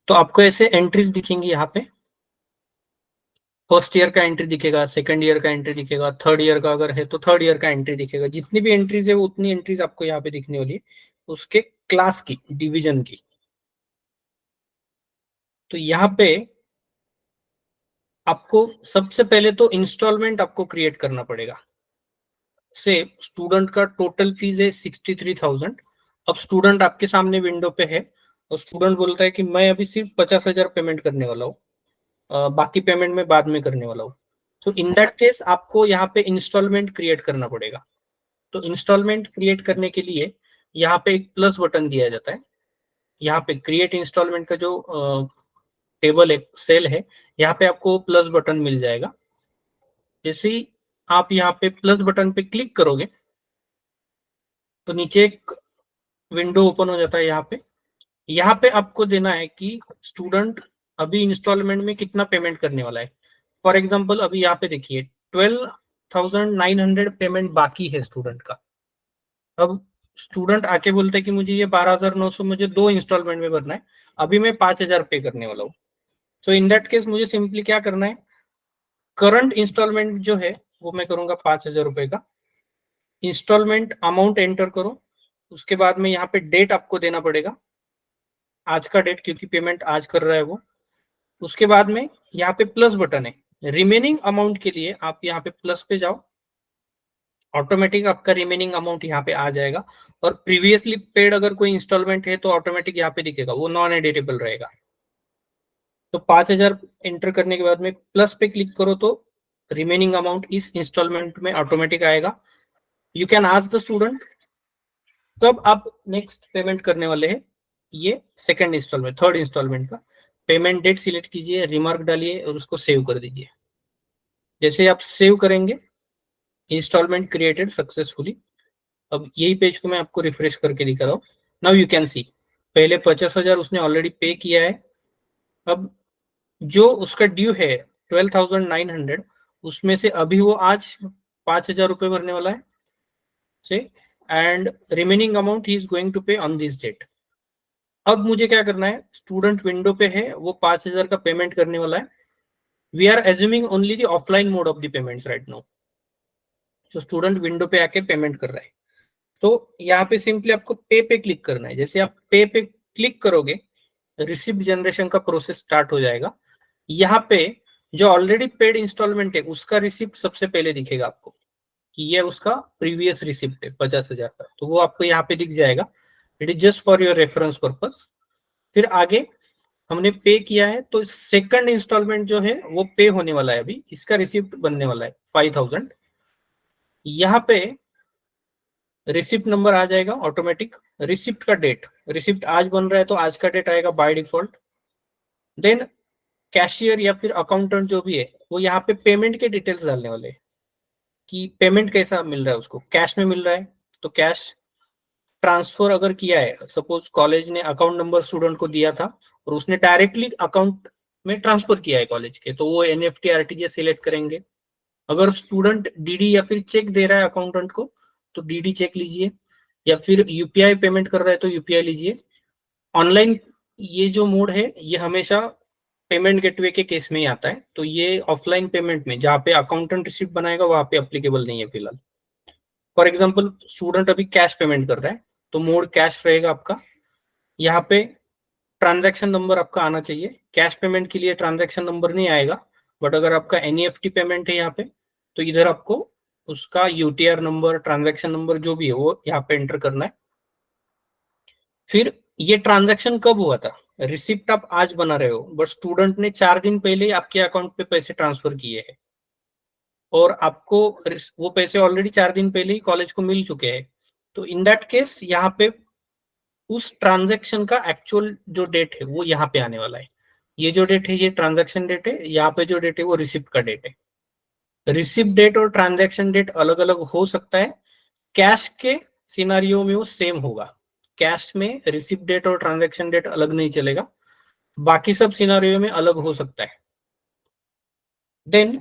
तो आपको ऐसे एंट्रीज दिखेंगी यहाँ पे। फर्स्ट ईयर का एंट्री दिखेगा, सेकंड ईयर का एंट्री दिखेगा, थर्ड ईयर का अगर है तो थर्ड ईयर का एंट्री दिखेगा। जितनी भी एंट्रीज है वो उतनी एंट्रीज आपको यहाँ पे दिखने वाली है, उसके क्लास की, डिवीजन की। तो यहाँ पे आपको सबसे पहले तो इंस्टॉलमेंट आपको क्रिएट करना पड़ेगा। से स्टूडेंट का टोटल फीस है 63,000। अब स्टूडेंट आपके सामने विंडो पे है और स्टूडेंट बोलता है कि मैं अभी सिर्फ 50,000 पेमेंट करने वाला हूँ, बाकी पेमेंट मैं बाद में करने वाला हूँ। तो इन दैट केस आपको यहाँ पे इंस्टॉलमेंट क्रिएट करना पड़ेगा। तो इंस्टॉलमेंट क्रिएट करने के लिए यहाँ पे एक प्लस बटन दिया जाता है। यहाँ पे क्रिएट इंस्टॉलमेंट का जो टेबल है, सेल है, यहाँ पे आपको प्लस बटन मिल जाएगा। जैसे ही आप यहाँ पे प्लस बटन पे क्लिक करोगे तो नीचे एक विंडो ओपन हो जाता है। यहाँ पे आपको देना है कि स्टूडेंट अभी इंस्टॉलमेंट में कितना पेमेंट करने वाला है। फॉर एग्जांपल अभी यहाँ पे देखिए 12,900 पेमेंट बाकी है स्टूडेंट का। अब स्टूडेंट आके बोलते हैं कि मुझे ये 12,900 मुझे 2 इंस्टॉलमेंट में भरना है, अभी मैं 5,000 पे करने वाला हूँ। सो इन दैट केस मुझे सिंपली क्या करना है, करंट इंस्टॉलमेंट जो है वो मैं करूंगा 5,000 रुपए का। इंस्टॉलमेंट अमाउंट एंटर करो, उसके बाद में यहाँ पे डेट आपको देना पड़ेगा, आज का डेट, क्योंकि पेमेंट आज कर रहा है वो। उसके बाद में यहाँ पे प्लस बटन है, रिमेनिंग अमाउंट के लिए आप यहाँ पे प्लस पे जाओ, ऑटोमेटिक आपका रिमेनिंग अमाउंट यहाँ पे आ जाएगा। और प्रीवियसली पेड अगर कोई इंस्टॉलमेंट है तो ऑटोमेटिक यहाँ पे दिखेगा, वो नॉन एडिटेबल रहेगा। तो 5,000 एंटर करने के बाद में प्लस पे क्लिक करो तो रिमेनिंग अमाउंट इस इंस्टॉलमेंट में ऑटोमेटिक आएगा। You can ask the student कब आप नेक्स्ट पेमेंट करने वाले हैं। ये सेकंड इंस्टॉलमेंट, थर्ड इंस्टॉलमेंट का पेमेंट डेट सिलेक्ट कीजिए, रिमार्क डालिए और उसको सेव कर दीजिए। जैसे आप सेव करेंगे, इंस्टॉलमेंट क्रिएटेड सक्सेसफुली। अब यही पेज को मैं आपको रिफ्रेश करके दिखा रहा हूँ। नाउ यू कैन सी, पहले 50,000 उसने ऑलरेडी पे किया है। अब जो उसका ड्यू है 12,900, उसमें से अभी वो आज 5,000 रुपए भरने वाला है से, एंड रिमेनिंग अमाउंट ही is going to pay on this date. अब मुझे क्या करना है, स्टूडेंट विंडो पे है, वो 5,000 का पेमेंट करने वाला है। We are assuming only the offline mode of the payments right now. जो स्टूडेंट विंडो पे आके पेमेंट कर रहा है, तो यहाँ पे सिंपली आपको पे क्लिक करना है। जैसे आप पे क्लिक करोगे, रिसिप्ट जनरेशन का प्रोसेस स्टार्ट हो जाएगा। यहाँ पे जो ऑलरेडी पेड इंस्टॉलमेंट है उसका रिसिप्ट सबसे पहले दिखेगा आपको कि ये उसका प्रीवियस रिसिप्ट है 50,000 का, तो वो आपको यहाँ पे दिख जाएगा। It is just for your reference purpose. फिर आगे हमने पे किया है, तो सेकंड इंस्टॉलमेंट जो है वो पे होने वाला है, अभी इसका रिसिप्ट बनने वाला है 5,000। यहाँ पे रिसिप्ट नंबर आ जाएगा ऑटोमेटिक, रिसिप्ट का डेट, रिसिप्ट आज बन रहा है तो आज का डेट आएगा बाय डिफॉल्ट। देन कैशियर या फिर अकाउंटेंट जो भी है वो यहाँ पे पेमेंट के डिटेल्स डालने वाले हैं कि पेमेंट कैसा मिल रहा है उसको, कैश में मिल रहा है तो कैश, ट्रांसफर अगर किया है, सपोज कॉलेज ने अकाउंट नंबर स्टूडेंट को दिया था और उसने डायरेक्टली अकाउंट में ट्रांसफर किया है कॉलेज के, तो वो NEFT RTGS सिलेक्ट करेंगे। अगर स्टूडेंट DD या फिर चेक दे रहा है अकाउंटेंट को तो DD चेक लीजिए, या फिर UPI पेमेंट कर रहा है तो UPI लीजिए। ऑनलाइन ये जो मोड है ये हमेशा पेमेंट गेटवे के केस में ही आता है, तो ये ऑफलाइन पेमेंट में जहाँ पे अकाउंटेंट रिसिप्ट बनाएगा वहां पे अप्लीकेबल नहीं है फिलहाल। फॉर एग्जांपल स्टूडेंट अभी कैश पेमेंट कर रहा है तो मोड कैश रहेगा आपका। यहाँ पे ट्रांजैक्शन नंबर आपका आना चाहिए, कैश पेमेंट के लिए ट्रांजैक्शन नंबर नहीं आएगा, बट अगर आपका NEFT पेमेंट है यहाँ पे तो इधर आपको उसका UTR नंबर, ट्रांजैक्शन नंबर जो भी है वो यहाँ पे एंटर करना है। फिर ये ट्रांजैक्शन कब हुआ था, रिसिप्ट आप आज बना रहे हो बट स्टूडेंट ने 4 दिन पहले आपके अकाउंट पे पैसे ट्रांसफर किए हैं और आपको वो पैसे ऑलरेडी 4 दिन पहले ही कॉलेज को मिल चुके हैं, तो इन दैट केस यहाँ पे उस ट्रांजैक्शन का एक्चुअल जो डेट है वो यहाँ पे आने वाला है। ये जो डेट है ये ट्रांजैक्शन डेट है, यहाँ पे जो डेट है वो रिसिप्ट का डेट है। रिसिप्ट डेट और ट्रांजैक्शन डेट अलग अलग हो सकता है, कैश के सिनारियो में वो सेम होगा। कैश में रिसिप्ट डेट और ट्रांजैक्शन डेट अलग नहीं चलेगा, बाकी सब सिनारियो में अलग हो सकता है। देन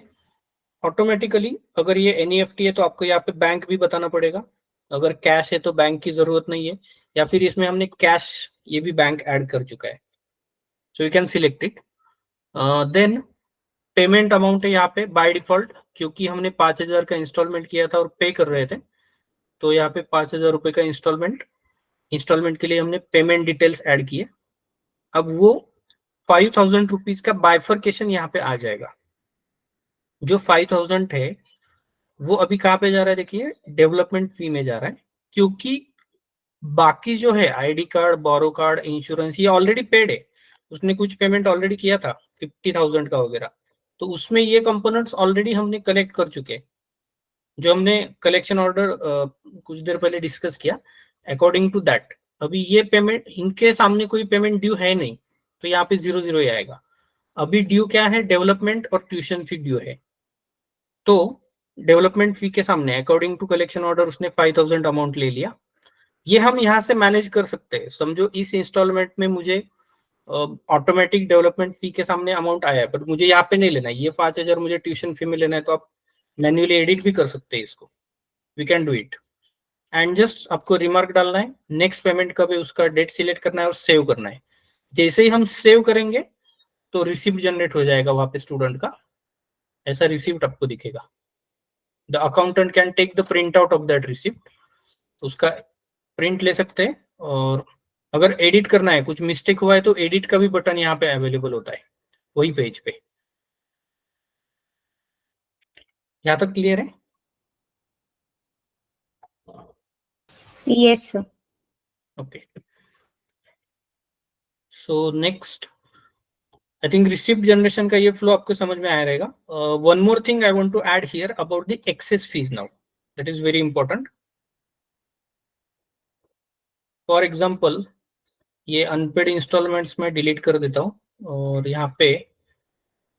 ऑटोमेटिकली अगर ये एनईएफटी है तो आपको यहाँ पे बैंक भी बताना पड़ेगा, अगर कैश है तो बैंक की जरूरत नहीं है, या फिर इसमें हमने कैश ये भी बैंक ऐड कर चुका है, so you can select it. Then payment amount है यहाँ पे बाय डिफॉल्ट, क्योंकि हमने 5,000 का इंस्टॉलमेंट किया था और पे कर रहे थे, तो यहाँ पे 5,000 रुपए का इंस्टॉलमेंट के लिए हमने पेमेंट डिटेल्स ऐड किए। अब वो 5,000 रुपीज का बाइफर्केशन यहाँ पे आ जाएगा। जो 5,000 है वो अभी कहाँ पे जा रहा है, देखिए डेवलपमेंट फी में जा रहा है, क्योंकि बाकी जो है आईडी कार्ड, बोरो कार्ड, इंश्योरेंस, ये ऑलरेडी पेड है। उसने कुछ पेमेंट ऑलरेडी किया था 50,000 का वगैरह, तो उसमें ये कंपोनेंट्स ऑलरेडी हमने कलेक्ट कर चुके हैं। जो हमने कलेक्शन ऑर्डर कुछ देर पहले डिस्कस किया, अकॉर्डिंग टू दैट अभी ये पेमेंट, इनके सामने कोई पेमेंट ड्यू है नहीं, तो यहाँ पे 0 ही आएगा। अभी ड्यू क्या है, डेवलपमेंट और ट्यूशन फी ड्यू है। तो डेवलपमेंट फी के सामने अकॉर्डिंग टू कलेक्शन ऑर्डर उसने 5,000 अमाउंट ले लिया। ये हम यहाँ से मैनेज कर सकते हैं। समझो इस इंस्टॉलमेंट में मुझे ऑटोमेटिक डेवलपमेंट फी के सामने अमाउंट आया है, बट मुझे यहाँ पे नहीं लेना है, ये 5,000 मुझे ट्यूशन फी में लेना है, तो आप मैन्युअली एडिट भी कर सकते हैं इसको, we can do it. And just आपको रिमार्क डालना है, नेक्स्ट पेमेंट कब है उसका डेट सिलेक्ट करना है और सेव करना है। जैसे ही हम सेव करेंगे तो रिसिप्ट जनरेट हो जाएगा वहां पे स्टूडेंट का, ऐसा रिसिप्ट आपको दिखेगा। The accountant can take the print out of that receipt, उसका प्रिंट ले सकते हैं। और अगर एडिट करना है, कुछ मिस्टेक हुआ है, तो एडिट का भी बटन यहाँ पे अवेलेबल होता है वही पेज पे। यहाँ तक क्लियर है? Yes sir. Okay, so next I think receipt generation का ये फ्लो आपको समझ में आया रहेगा। One more thing I want to add here about the excess fees now, that is very important. For example ये अनपेड इंस्टॉलमेंट्स में डिलीट कर देता हूँ, और यहाँ पे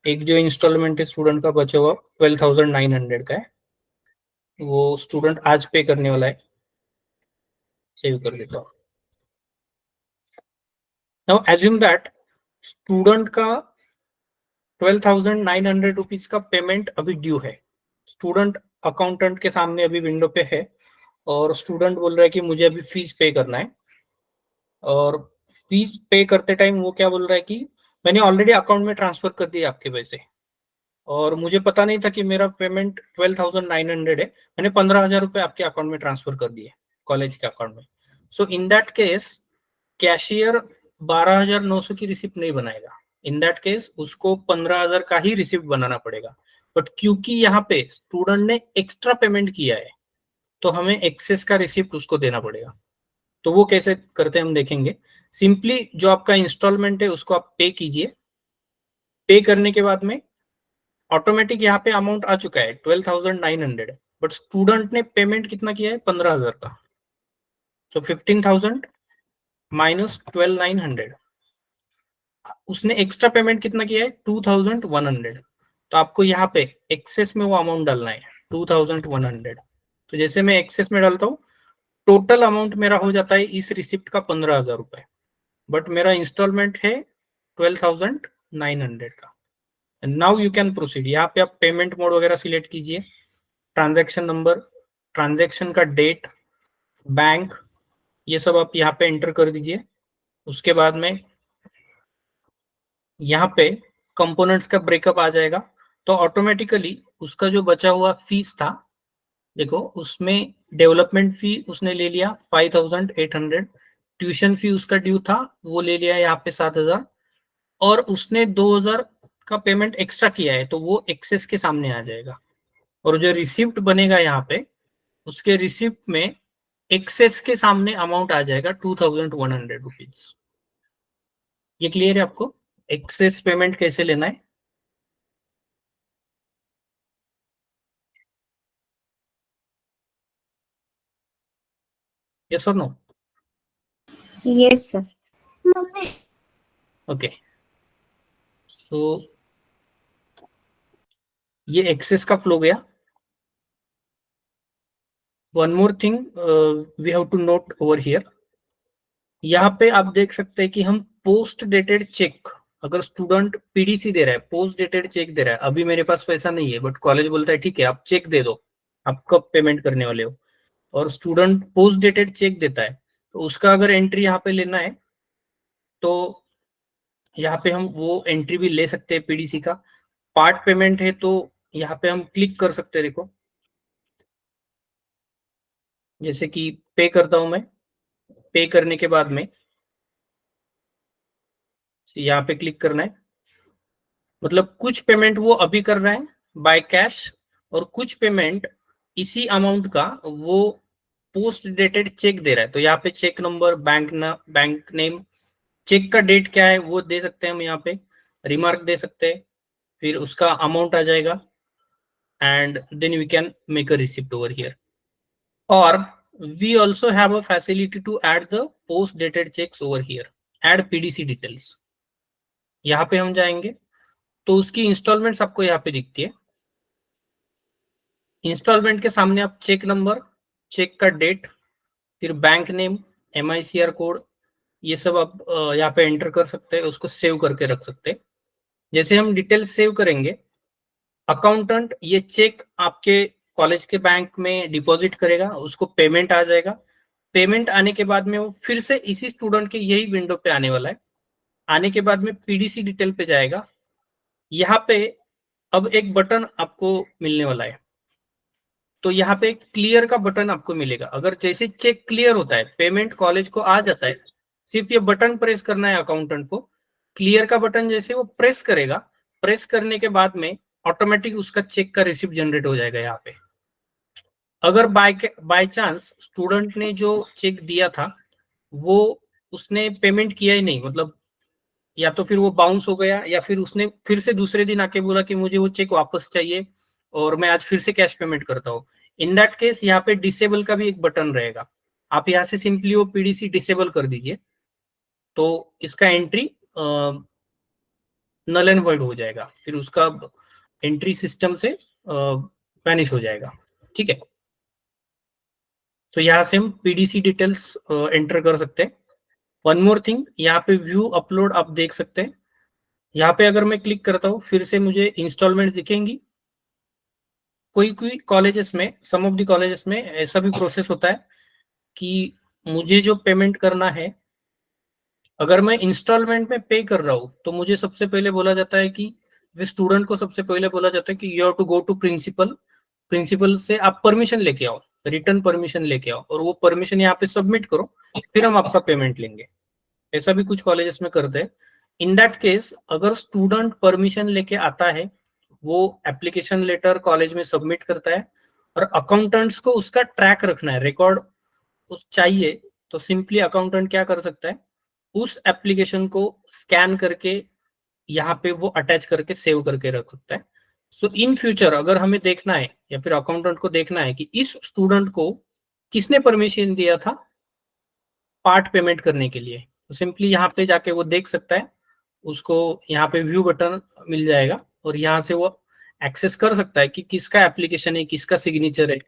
एक जो इंस्टॉलमेंट है स्टूडेंट का बचा हुआ 12,900 का है, वो स्टूडेंट आज पे करने वाला है, सेव कर देता हूँ। नाउ एज्यूम दैट स्टूडेंट का 12,900 रुपीज का पेमेंट अभी ड्यू है। स्टूडेंट अकाउंटेंट के सामने अभी विंडो पे है, और स्टूडेंट बोल रहा है कि मुझे अभी फीस पे करना है। और फीस पे करते टाइम वो क्या बोल रहा है कि मैंने ऑलरेडी अकाउंट में ट्रांसफर कर दिए आपके पैसे, और मुझे पता नहीं था कि मेरा पेमेंट 12,900 है, मैंने 15,000 रुपए आपके अकाउंट में ट्रांसफर कर दिए कॉलेज के अकाउंट में। सो इन दैट केस कैशियर 12,900 की रिसिप्ट नहीं बनाएगा, इन दैट केस उसको 15,000 का ही रिसिप्ट बनाना पड़ेगा। बट क्योंकि यहाँ पे स्टूडेंट ने एक्स्ट्रा पेमेंट किया है, तो हमें एक्सेस का रिसिप्ट उसको देना पड़ेगा। तो वो कैसे करते हैं हम देखेंगे। सिंपली जो आपका इंस्टॉलमेंट है उसको आप पे कीजिए। पे करने के बाद में ऑटोमेटिक यहाँ पे अमाउंट आ चुका है 12,900, बट स्टूडेंट ने पेमेंट कितना किया है, 15,000 का। सो 15,000 माइनस 12,900, उसने एक्स्ट्रा पेमेंट कितना किया है, 2,100। तो आपको यहाँ पे एक्सेस में वो अमाउंट डालना है 2,100। तो जैसे मैं एक्सेस में डालता हूँ, टोटल अमाउंट मेरा हो जाता है इस रिसिप्ट का 15,000 रुपए, बट मेरा इंस्टॉलमेंट है 12,900 का। Now you can proceed. यहाँ पे आप पेमेंट मोड वगैरह सिलेक्ट कीजिए, ट्रांजैक्शन नंबर, ट्रांजैक्शन का डेट, बैंक, ये सब आप यहाँ पे एंटर कर दीजिए। उसके बाद में यहाँ पे कंपोनेंट्स का ब्रेकअप आ जाएगा, तो ऑटोमेटिकली उसका जो बचा हुआ फीस था, देखो उसमें डेवलपमेंट फी उसने ले लिया 5,800, ट्यूशन फी उसका ड्यू था वो ले लिया यहाँ पे 7,000, और उसने 2,000 का पेमेंट एक्स्ट्रा किया है, तो वो एक्सेस के सामने आ जाएगा। और जो रिसिप्ट बनेगा यहाँ पे, उसके रिसिप्ट में एक्सेस के सामने अमाउंट आ जाएगा 2,100 रुपीज। ये क्लियर है आपको एक्सेस पेमेंट कैसे लेना है? Yes or no? Yes, sir. Okay. So ये एक्सेस का फ्लो गया. One more thing we have to note over here. यहाँ पे आप देख सकते हैं कि हम पोस्ट डेटेड चेक, अगर स्टूडेंट पीडीसी दे रहा है, पोस्ट डेटेड चेक दे रहा है, अभी मेरे पास पैसा नहीं है बट कॉलेज बोलता है ठीक है आप चेक दे दो, आप कब पेमेंट करने वाले हो, और स्टूडेंट पोस्ट डेटेड चेक देता है, तो उसका अगर एंट्री यहाँ पे लेना है तो यहाँ पे हम वो एंट्री भी ले सकते हैं पीडीसी का. पार्ट पेमेंट है तो यहाँ पे हम क्लिक कर सकते हैं. देखो जैसे कि पे करता हूं मैं, पे करने के बाद में यहाँ पे क्लिक करना है. मतलब कुछ पेमेंट वो अभी कर रहा है बाय कैश, और कुछ पेमेंट इसी अमाउंट का वो पोस्ट डेटेड चेक दे रहा है. तो यहाँ पे cheque number, bank name, cheque का डेट क्या है वो दे सकते हैं हम, यहाँ पे रिमार्क दे सकते हैं, फिर उसका अमाउंट आ जाएगा and then we can make a receipt over here. और we also have a facility to add the post dated checks over here. Add PDC details. यहाँ पे हम जाएंगे तो उसकी इंस्टॉलमेंट्स आपको यहाँ पे दिखती है. इंस्टॉलमेंट के सामने आप चेक नंबर, चेक का डेट, फिर बैंक नेम, MICR कोड, ये सब आप यहाँ पे एंटर कर सकते हैं, उसको सेव करके रख सकते हैं. जैसे हम डिटेल सेव करेंगे, अकाउंटेंट ये चेक आपके कॉलेज के बैंक में डिपॉजिट करेगा, उसको पेमेंट आ जाएगा. पेमेंट आने के बाद में वो फिर से इसी स्टूडेंट के यही विंडो पे आने वाला है. आने के बाद में पीडीसी डिटेल पे जाएगा. यहाँ पे अब एक बटन आपको मिलने वाला है. तो यहाँ पे क्लियर का बटन आपको मिलेगा. अगर जैसे चेक क्लियर होता है, पेमेंट कॉलेज को आ जाता है, सिर्फ ये बटन प्रेस करना है अकाउंटेंट को. क्लियर का बटन जैसे वो प्रेस करेगा, प्रेस करने के बाद में ऑटोमेटिक उसका चेक का रिसिप्ट जनरेट हो जाएगा. यहाँ पे अगर बाय चांस स्टूडेंट ने जो चेक दिया था वो उसने पेमेंट किया ही नहीं, मतलब या तो फिर वो बाउंस हो गया, या फिर उसने फिर से दूसरे दिन आके बोला कि मुझे वो चेक वापस चाहिए और मैं आज फिर से कैश पेमेंट करता हूँ, इन दैट केस यहाँ पे डिसेबल का भी एक बटन रहेगा. आप यहाँ से सिंपली वो पीडीसी डिसेबल कर दीजिए, तो इसका एंट्री नल एंड वॉइड हो जाएगा, फिर उसका एंट्री सिस्टम से वैनिश हो जाएगा. ठीक है. तो यहाँ से हम पीडीसी डिटेल्स एंटर कर सकते हैं. वन मोर थिंग, यहाँ पे व्यू अपलोड आप देख सकते हैं. यहाँ पे अगर मैं क्लिक करता हूँ फिर से मुझे इंस्टॉलमेंट दिखेंगी. कोई कॉलेजेस में, सम ऑफ द कॉलेजेस में ऐसा भी प्रोसेस होता है कि मुझे जो पेमेंट करना है, अगर मैं इंस्टॉलमेंट में पे कर रहा हूँ तो मुझे सबसे पहले बोला जाता है कि स्टूडेंट को सबसे पहले बोला जाता है कि you have to go to principal. Principal से आप परमिशन लेके आओ, रिटर्न परमिशन लेके आओ, और वो परमिशन यहाँ पे सबमिट करो, फिर हम आपका पेमेंट लेंगे. ऐसा भी कुछ कॉलेजेस में करते हैं. इन दैट केस अगर स्टूडेंट परमिशन लेके आता है, वो एप्लीकेशन लेटर कॉलेज में सबमिट करता है, और अकाउंटेंट्स को उसका ट्रैक रखना है, रिकॉर्ड उस चाहिए, तो सिंपली अकाउंटेंट क्या कर सकता है, उस एप्लीकेशन को स्कैन करके यहाँ पे वो अटैच करके सेव करके रख सकता है. सो इन फ्यूचर अगर हमें देखना है या फिर अकाउंटेंट को देखना है कि इस स्टूडेंट को किसने परमिशन दिया था पार्ट पेमेंट करने के लिए, तो सिंपली यहाँ पे जाके वो देख सकता है. उसको यहाँ पे व्यू बटन मिल जाएगा और यहाँ से वो एक्सेस कर सकता है कि किसका एप्लीकेशन है, किसका सिग्नेचर है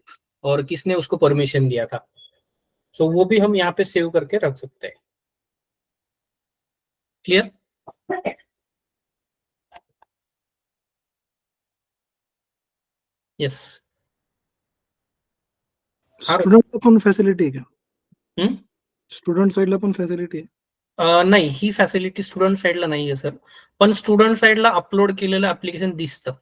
और किसने उसको परमिशन दिया था. सो वो भी हम यहाँ पे सेव करके रख सकते हैं. क्लियर? यस. स्टुडंटला पण फॅसिलिटी आहे का? हम्म? स्टुडंट साइडला पण फॅसिलिटी आहे? नाही, ही फॅसिलिटी स्टुडंट साइडला नाही आहे सर, पण स्टुडंट साइडला अपलोड केलेलं ऍप्लिकेशन दिसतं.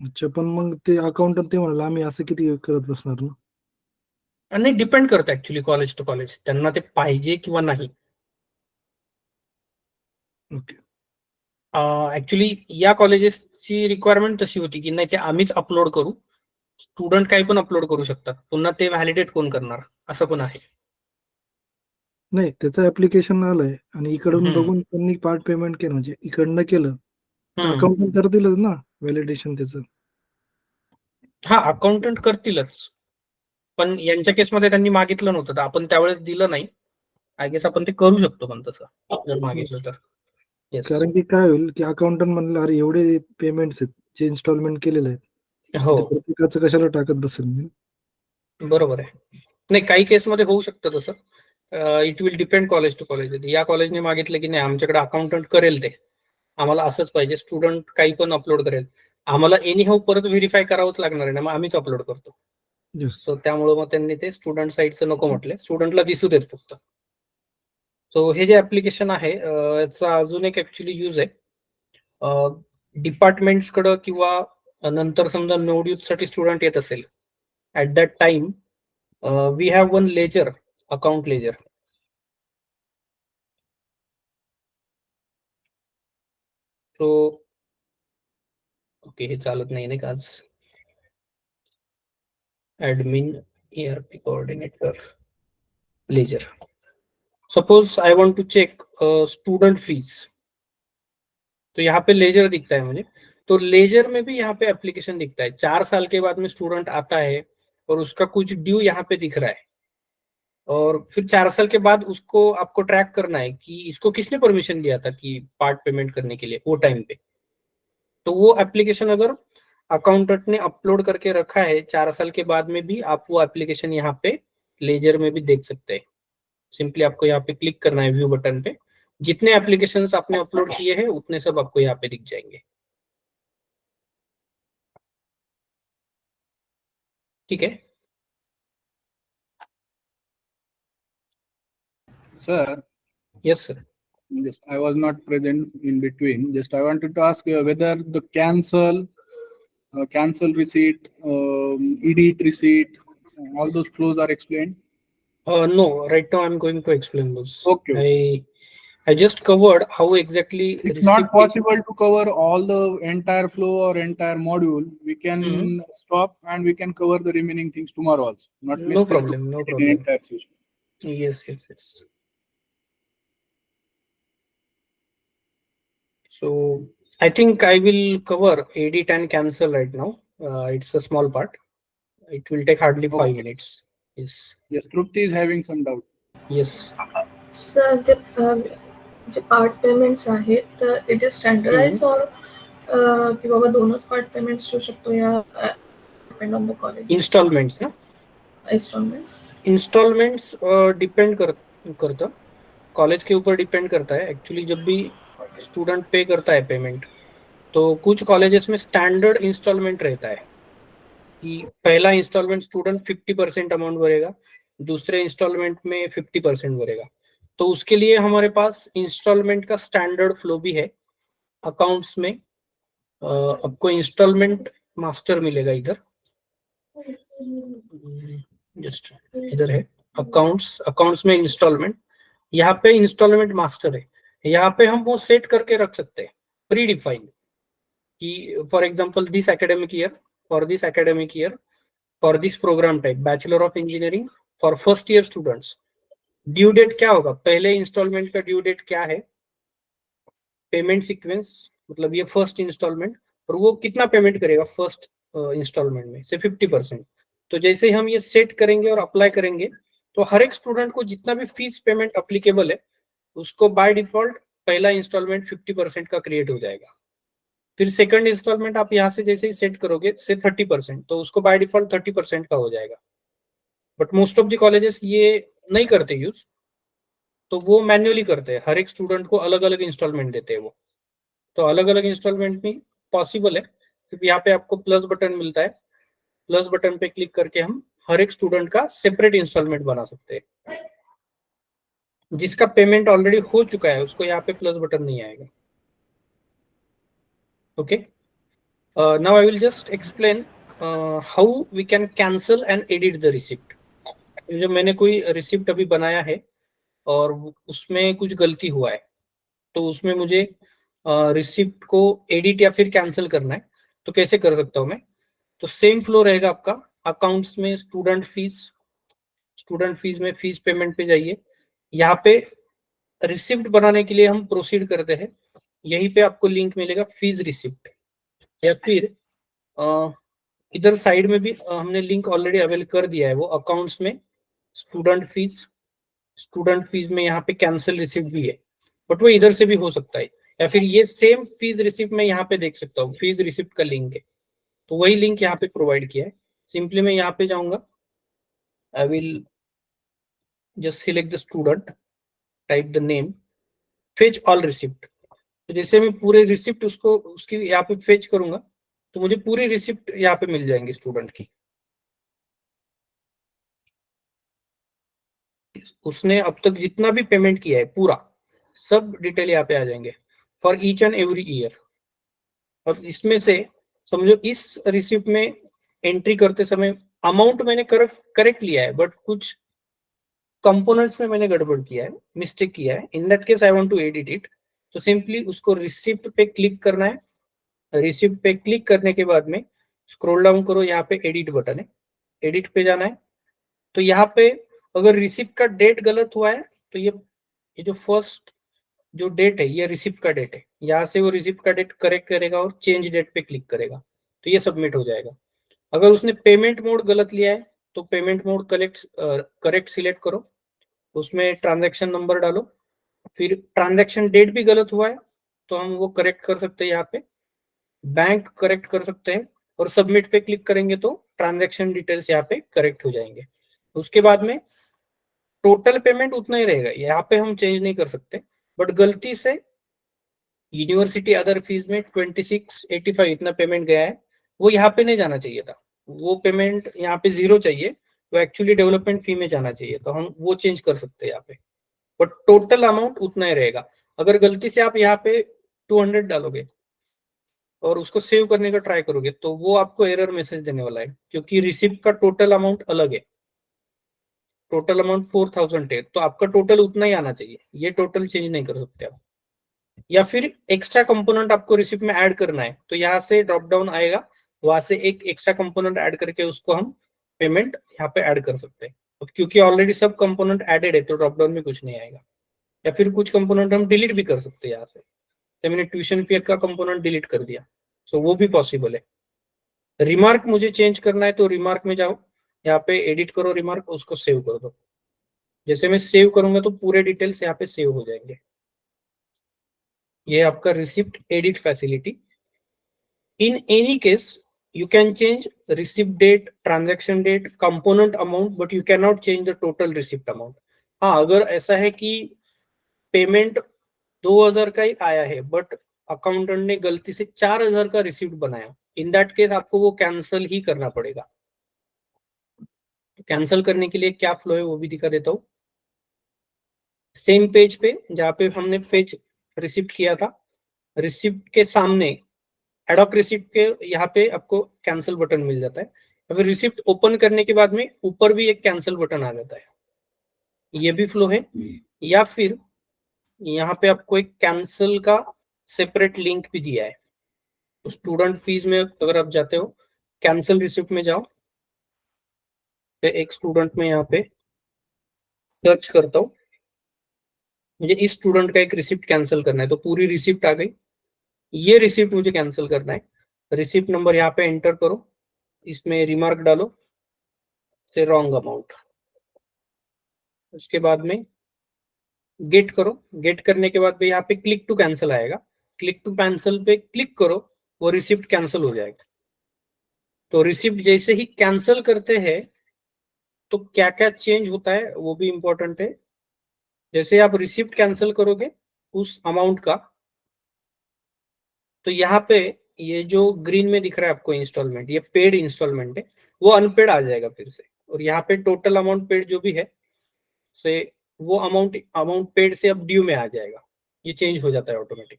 अच्छा, पण मग ते अकाउंटंट ते म्हणाले आम्ही असं किती करत बसणार ना? आणि डिपेंड करतं ऍक्च्युली कॉलेज टू कॉलेज, त्यांना ते पाहिजे किंवा नाही. ओके. ऍक्च्युली या कॉलेजेसची रिक्वायरमेंट तशी होती की नाही ते आम्हीच अपलोड करू, स्टुडंट काही पण अपलोड करू शकतात, पुन्हा ते व्हॅलिडेट कोण करणार, असं पण आहे. नाही, त्याचं ऍप्लिकेशन आलंय आणि इकडून हम्म. बघून त्यांनी पार्ट पेमेंट केलं, म्हणजे इकडनं केलं तर हम्म. अकाउंटंट करतीलच ना व्हॅलिडेशन त्याचं. हा, अकाउंटंट करतीलच, पण यांच्या केसमध्ये त्यांनी मागितलं नव्हतं, तर आपण त्यावेळेस दिलं नाही. आय गेस आपण ते करू शकतो पण तसं जर मागितलं तर. येस कारण की काय होईल की अकाउंटंट म्हणलं अरे एवढे पेमेंट्स आहेत जे इन्स्टॉलमेंट केलेले आहेत हो ते प्रत्येकाचं कशाला टाकत बसेल मी. बरोबर आहे. नाही काही केसमध्ये होऊ शकतं तसं. It will depend college to college. या कॉलेजने मागितलं की नाही आमच्याकडे अकाउंटंट करेल, ते आम्हाला असंच पाहिजे, स्टुडंट काही पण अपलोड करेल, आम्हाला एनी हाऊ परत व्हेरीफाय करावंच लागणार आहे ना, मग आम्हीच अपलोड करतो. येस सो त्यामुळे मग त्यांनी ते स्टुडंट साईडचं नको म्हटले, स्टुडंटला दिसू देत फक्त. सो हे जे ऍप्लिकेशन आहे याचा अजून एक ऍक्च्युली यूज आहे डिपार्टमेंट्सकडं, किंवा नंतर समजा नोड यूज साठी स्टुडंट येत असेल, at that time we have one ledger, account ledger. So okay, हे चालत नाही ना आज. Admin ERP coordinator ledger. Suppose I want to check student fees, तो यहाँ पे लेजर दिखता है मुझे, तो लेजर में भी यहाँ पे एप्लीकेशन दिखता है. 4 साल के बाद में स्टूडेंट आता है और उसका कुछ ड्यू यहाँ पे दिख रहा है, और फिर 4 साल के बाद उसको आपको ट्रैक करना है कि इसको किसने परमिशन दिया था कि पार्ट पेमेंट करने के लिए वो टाइम पे. तो वो एप्लीकेशन अगर अकाउंटेंट ने अपलोड करके रखा है 4 साल के बाद में भी, आप वो एप्लीकेशन यहाँ पे लेजर में भी देख सकते हैं. सिंपली आपको यहाँ पे क्लिक करना है व्यू बटन पे, जितने एप्लीकेशंस आपने अपलोड किए हैं उतने सब आपको यहाँ पे दिख जाएंगे. ठीक है. Sir, yes sir. just I was not present in between. Just I wanted to ask you whether the cancel receipt, edit receipt, all those flows are explained. No, right now I'm going to explain those. Okay. I just covered how exactly It's not receipt- possible to cover all the entire flow or entire module. We can stop and we can cover the remaining things tomorrow also. Not No necessary to problem, no complete the problem. entire session. Yes. So I think I will cover edit and cancel right now. It's a small part. It will take hardly 5 Okay. minutes. Yes. Yes, Trupti is having some doubt. Yes. Sir जे पार्ट पेमेंट्स आहेत तर इट इज स्टँडर्डाइज और की बाबा दोनच पार्ट पेमेंट्स ठेवू शकतो या depend on the college Installments ना. इंस्टॉलमेंट्स इंस्टॉलमेंट्स डिपेंड करता, कॉलेज के ऊपर डिपेंड करता है. एक्चुअली जब भी स्टूडेंट पे करता है पेमेंट, तो कुछ कॉलेजेस में स्टैंडर्ड इंस्टॉलमेंट रहता है कि पहला इंस्टॉलमेंट स्टूडेंट 50% अमाउंट भरेगा, दूसरे इंस्टॉलमेंट में 50% भरेगा. तो उसके लिए हमारे पास इंस्टॉलमेंट का स्टैंडर्ड फ्लो भी है. अकाउंट्स में आपको इंस्टॉलमेंट मास्टर मिलेगा इधर, जस्ट इधर है अकाउंट्स में इंस्टॉलमेंट. यहाँ पे इंस्टॉलमेंट मास्टर है, यहाँ पे हम वो सेट करके रख सकते हैं प्री डिफाइंड कि for example this academic year, for this programme type bachelor of engineering for first year students, due date क्या होगा, पहले इंस्टॉलमेंट का ड्यू डेट क्या है, पेमेंट सीक्वेंस मतलब ये फर्स्ट इंस्टॉलमेंट, और वो कितना पेमेंट करेगा फर्स्ट इंस्टॉलमेंट में से 50%. तो जैसे ही हम ये सेट करेंगे और अप्लाई करेंगे, तो हर एक स्टूडेंट को जितना भी फीस पेमेंट अप्लीकेबल है उसको बाय डिफॉल्ट पहला इंस्टॉलमेंट 50% का क्रिएट हो जाएगा. फिर सेकंड इंस्टॉलमेंट आप यहाँ से जैसे ही सेट करोगे से 30%, तो उसको बाय डिफॉल्ट 30% का हो जाएगा. But most of the colleges ये नहीं करते यूज, तो वो मैन्युअली करते हैं, हर एक स्टूडेंट को अलग अलग इंस्टॉलमेंट देते हैं वो. तो अलग अलग इंस्टॉलमेंट में पॉसिबल है, क्योंकि यहाँ पे आपको प्लस बटन मिलता है, प्लस बटन पे क्लिक करके हम हर एक स्टूडेंट का सेपरेट इंस्टॉलमेंट बना सकते हैं. जिसका पेमेंट ऑलरेडी हो चुका है उसको यहाँ पे प्लस बटन नहीं आएगा. Okay, now I will just explain how we can cancel and edit the receipt. जो मैंने कोई रिसिप्ट अभी बनाया है और उसमें कुछ गलती हुआ है, तो उसमें मुझे रिसिप्ट को एडिट या फिर कैंसिल करना है, तो कैसे कर सकता हूँ मैं. तो सेम फ्लो रहेगा आपका. अकाउंट्स में स्टूडेंट फीस में फीस पेमेंट पे जाइए, यहाँ पे रिसिप्ट बनाने के लिए हम प्रोसीड करते हैं, यहीं पे आपको लिंक मिलेगा फीस रिसिप्ट, या फिर इधर साइड में भी हमने लिंक ऑलरेडी अवेल कर दिया है, वो अकाउंट्स में स्टूडेंट फीस में यहाँ पे कैंसिल रिसिप्ट भी है, बट वो इधर से भी हो सकता है, या फिर ये सेम फीस रिसिप्ट में यहाँ पे देख सकता हूँ, फीस रिसिप्ट का लिंक है, तो वही लिंक यहाँ पे प्रोवाइड किया है। सिंपली मैं यहाँ पे जाऊंगा, आई will just select the student, type the name, fetch all receipt. तो जैसे मैं पूरे रिसिप्ट उसकी यहाँ पे फेच करूंगा तो मुझे पूरी रिसिप्ट यहाँ पे मिल जाएंगे स्टूडेंट की। उसने अब तक जितना भी पेमेंट किया है पूरा सब डिटेल यहाँ पे आ जाएंगे for each and every year. अब इसमें से समझो इस रिसिप्ट में एंट्री करते समय अमाउंट मैंने करेक्ट लिया है, बट कुछ कंपोनेंट्स में मैंने गड़बड़ किया है, मिस्टेक किया है। In that case I want to edit it, तो सिंपली उसको रिसिप्ट पे क्लिक करना है। रिसिप्ट पे क्लिक करने के बाद में स्क्रॉल डाउन करो, यहाँ पे एडिट बटन है, एडिट पे जाना है। तो यहाँ पे अगर रिसिप्ट का डेट गलत हुआ है तो ये जो फर्स्ट जो डेट है ये रिसिप्ट का डेट है, यहाँ से वो रिसिप्ट का डेट करेक्ट करेगा और चेंज डेट पे क्लिक करेगा तो ये सबमिट हो जाएगा। अगर उसने पेमेंट मोड गलत लिया है तो पेमेंट मोड करेक्ट सिलेक्ट करो, उसमें ट्रांजैक्शन नंबर डालो, फिर ट्रांजैक्शन डेट भी गलत हुआ है तो हम वो करेक्ट कर सकते हैं, यहाँ पे बैंक करेक्ट कर सकते हैं और सबमिट पे क्लिक करेंगे तो ट्रांजैक्शन डिटेल्स यहाँ पे करेक्ट हो जाएंगे। उसके बाद में टोटल पेमेंट उतना ही रहेगा, यहाँ पे हम चेंज नहीं कर सकते, बट गलती से यूनिवर्सिटी अदर फीस में 2685 इतना पेमेंट गया है, वो यहाँ पे नहीं जाना चाहिए था, वो पेमेंट यहाँ पे 0 चाहिए, वो एक्चुअली डेवलपमेंट फी में जाना चाहिए, तो हम वो चेंज कर सकते हैं यहाँ पे, बट टोटल अमाउंट उतना ही रहेगा। अगर गलती से आप यहाँ पे 200 डालोगे और उसको सेव करने का ट्राई करोगे तो वो आपको एरर मैसेज देने वाला है, क्योंकि रिसिप्ट का टोटल अमाउंट अलग है, टोटल अमाउंट 4000 है, तो आपका टोटल उतना ही आना चाहिए, ये टोटल चेंज नहीं कर सकते आप। या फिर एक्स्ट्रा कंपोनेंट आपको रिसिप्ट में ऐड करना है तो यहाँ से ड्रॉप डाउन आएगा, वहां से एक एक्स्ट्रा कंपोनेंट ऐड करके उसको हम पेमेंट यहाँ पे ऐड कर सकते हैं। तो क्योंकि ऑलरेडी सब कंपोनेंट एडेड है तो ड्रॉप डाउन में कुछ नहीं आएगा। या फिर कुछ कंपोनेंट हम डिलीट भी कर सकते हैं यहाँ से, तो मैंने ट्यूशन फी का कंपोनेंट डिलीट कर दिया, सो वो भी पॉसिबल है। रिमार्क मुझे चेंज करना है तो रिमार्क में जाओ, यहाँ पे एडिट करो रिमार्क, उसको सेव कर दो। जैसे मैं सेव करूंगा तो पूरे डिटेल्स यहाँ पे सेव हो जाएंगे। ये आपका receipt edit facility. In any case you can change receipt date, transaction date, component amount, but you cannot change the total receipt amount. हाँ, अगर ऐसा है कि पेमेंट 2000 का ही आया है बट अकाउंटेंट ने गलती से 4000 का रिसिप्ट बनाया, इन दैट केस आपको वो कैंसिल ही करना पड़ेगा। कैंसिल करने के लिए क्या फ्लो है वो भी दिखा देता हूँ। सेम पेज पे जहाँ पे हमने फेच रिसिप्ट किया था, रिसिप्ट के सामने एडॉक रिसिप्ट के यहाँ पे आपको कैंसिल बटन मिल जाता है। अगर रिसिप्ट ओपन करने के बाद में ऊपर भी एक कैंसिल बटन आ जाता है, ये भी फ्लो है। या फिर यहाँ पे आपको एक कैंसिल का सेपरेट लिंक भी दिया है। तो स्टूडेंट फीस में अगर आप जाते हो, कैंसिल रिसिप्ट में जाओ, फिर एक स्टूडेंट में यहाँ पे सर्च करता हूँ, मुझे इस स्टूडेंट का एक रिसिप्ट कैंसिल करना है, तो पूरी रिसिप्ट आ गई। ये रिसिप्ट मुझे कैंसिल करना है, रिसिप्ट नंबर यहाँ पे एंटर करो, इसमें रिमार्क डालो से रॉन्ग अमाउंट, उसके बाद में गेट करो। गेट करने के बाद में यहाँ पे क्लिक टू कैंसिल आएगा, क्लिक टू कैंसिल पे क्लिक करो, वो रिसिप्ट कैंसिल हो जाएगा। तो रिसिप्ट जैसे ही कैंसिल करते हैं तो क्या क्या चेंज होता है वो भी इंपॉर्टेंट है। जैसे आप रिसिप्ट कैंसिल करोगे उस अमाउंट का, तो यहाँ पे ये जो ग्रीन में दिख रहा है आपको इंस्टॉलमेंट, ये पेड इंस्टॉलमेंट है, वो अनपेड आ जाएगा फिर से। और यहाँ पे टोटल अमाउंट पेड जो भी है से वो अमाउंट पेड से अब ड्यू में आ जाएगा, ये चेंज हो जाता है ऑटोमेटिक।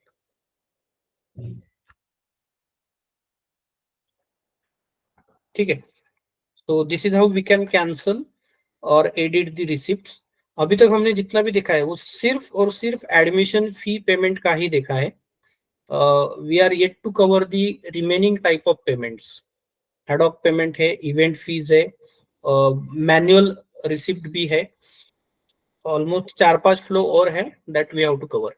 ठीक है, तो this is how we can cancel और एडिट द रिसिप्ट्स। अभी तक हमने जितना भी देखा है वो सिर्फ और सिर्फ एडमिशन फी पेमेंट का ही देखा है। We are yet to cover the remaining type of payments. Ad hoc payment है, इवेंट फीस है, मैनुअल रिसिप्ट भी है, ऑलमोस्ट 4-5 फ्लो और है that we have to cover.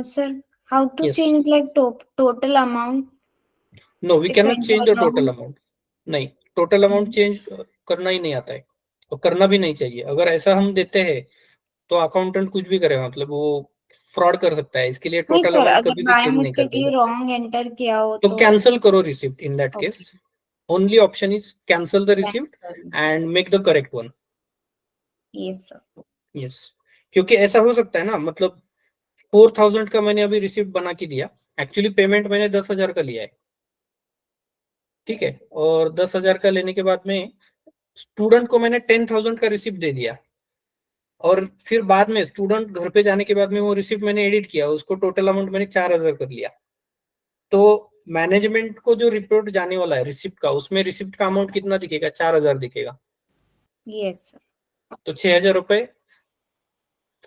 Sir, how to Yes. change like total amount? No we can not Depends change the on total amount. नहीं, टोटल अमाउंट चेंज करना ही नहीं आता है और करना भी नहीं चाहिए। अगर ऐसा हम देते हैं तो अकाउंटेंट कुछ भी करेगा, मतलब वो फ्रॉड कर सकता है। इसके लिए नहीं टोटल सर, अमाउंट अगर कभी भी बाय चेंज नहीं मिस्टेकली करते। रॉन्ग एंटर किया हो तो तो कैंसिल करो receipt in that Okay. Case. Only option is cancel the receipt and make the correct one. Yes sir. Yes, क्योंकि ऐसा हो सकता है ना, मतलब 4000 का मैंने अभी रिसिप्ट बना के दिया, एक्चुअली पेमेंट मैंने 10,000 का लिया है, ठीक है, और 10,000 का लेने के बाद में स्टूडेंट को मैंने 10,000 का रिसिप्ट दे दिया, और फिर बाद में स्टूडेंट घर पे जाने के बाद में वो रिसिप्ट मैंने एडिट किया, उसको टोटल अमाउंट मैंने 4,000 कर लिया। तो मैनेजमेंट को जो रिपोर्ट जाने वाला है रिसिप्ट का, उसमें रिसिप्ट का अमाउंट कितना दिखेगा? 4,000 दिखेगा। Yes sir. तो 6,000 रुपए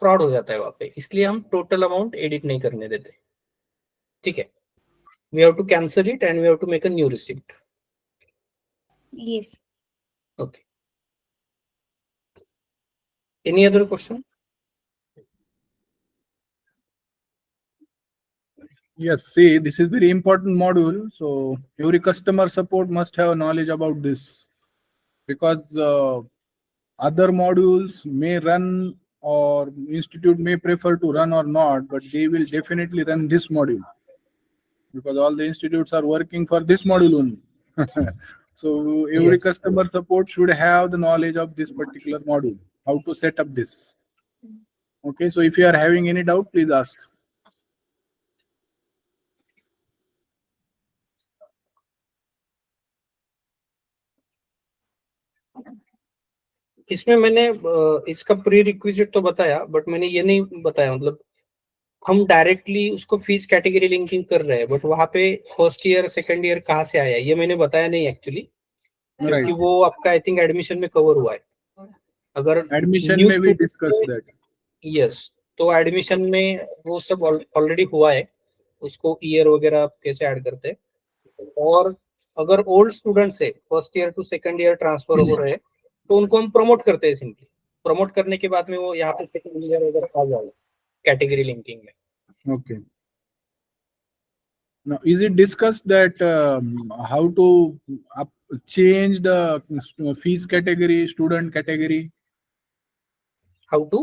फ्रॉड हो जाता है वहां पे, इसलिए हम टोटल अमाउंट एडिट नहीं करने देते, ठीक है। We have to cancel it and we have to make a new receipt. Yes. Okay, any other question? Yes, see, this is very important module. So every customer support must have knowledge about this, because other modules may run or institute may prefer to run or not, but they will definitely run this module because all the institutes are working for this module only. So every Yes. customer support should have the knowledge of this particular module, how to set up this. Okay, so if you are having any doubt, please ask. इसमें मैंने इसका प्री रिक्विजिट तो बताया, बट मैंने ये नहीं बताया, मतलब हम डायरेक्टली उसको फीस कैटेगरी लिंकिंग कर रहे हैं, बट वहां पे फर्स्ट ईयर सेकंड ईयर कहाँ से आया ये मैंने बताया नहीं एक्चुअली, क्योंकि Right. वो आपका आई थिंक एडमिशन में कवर हुआ है। अगर Admission new may we student discuss को- that. यस, तो एडमिशन में वो सब ऑलरेडी हुआ है, उसको ईयर वगैरह कैसे ऐड करते हैं। और अगर ओल्ड स्टूडेंट से first year to second year transfer हो रहे हैं तो उनको हम प्रमोट करते हैं। सिंपली प्रमोट करने के बाद में वो यहाँ पे सेकंड ईयर वगैरह आ जाएगा कैटेगरी लिंकिंग में। Okay. Now, is it discussed that how to change the fees category, student category, how to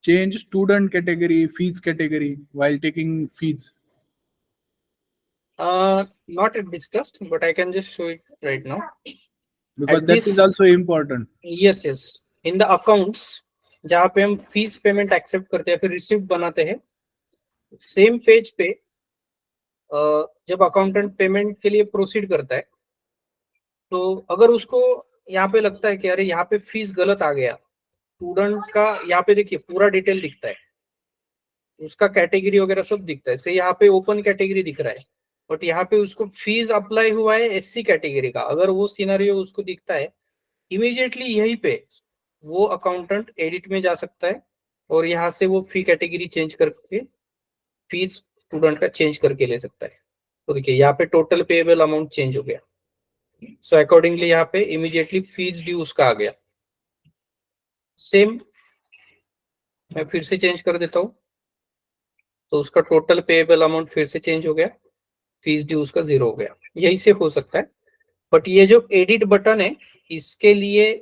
change student category, fees category while taking fees? not discussed, but I can just show it right now. Because At that this- is also important. Yes yes, in the accounts जहाँ पे हम फीस पेमेंट एक्सेप्ट करते हैं फिर रिसिप्ट बनाते हैं, सेम पेज पे जब अकाउंटेंट पेमेंट के लिए प्रोसीड करता है तो अगर उसको यहाँ पे लगता है कि अरे यहाँ पे फीस गलत आ गया, स्टूडेंट का यहाँ पे देखिए पूरा डिटेल दिखता है, उसका कैटेगरी वगैरह सब दिखता है, से यहाँ पे ओपन कैटेगरी दिख रहा है, बट यहाँ पे उसको फीस अप्लाई हुआ है एससी कैटेगरी का। अगर वो सिनेरियो उसको दिखता है, इमीडिएटली यहीं पे वो अकाउंटेंट एडिट में जा सकता है और यहाँ से वो फी कैटेगरी चेंज करके फीस स्टूडेंट का चेंज करके ले सकता है। तो देखिए यहाँ पे टोटल पेएबल अमाउंट चेंज हो गया, सो अकॉर्डिंगली यहाँ पे इमीडिएटली फीस ड्यू उसका आ गया। सेम मैं फिर से चेंज कर देता हूँ, तो उसका टोटल पेएबल अमाउंट फिर से चेंज हो गया, फीस ड्यू उसका 0 हो गया। यही से हो सकता है, बट ये जो एडिट बटन है इसके लिए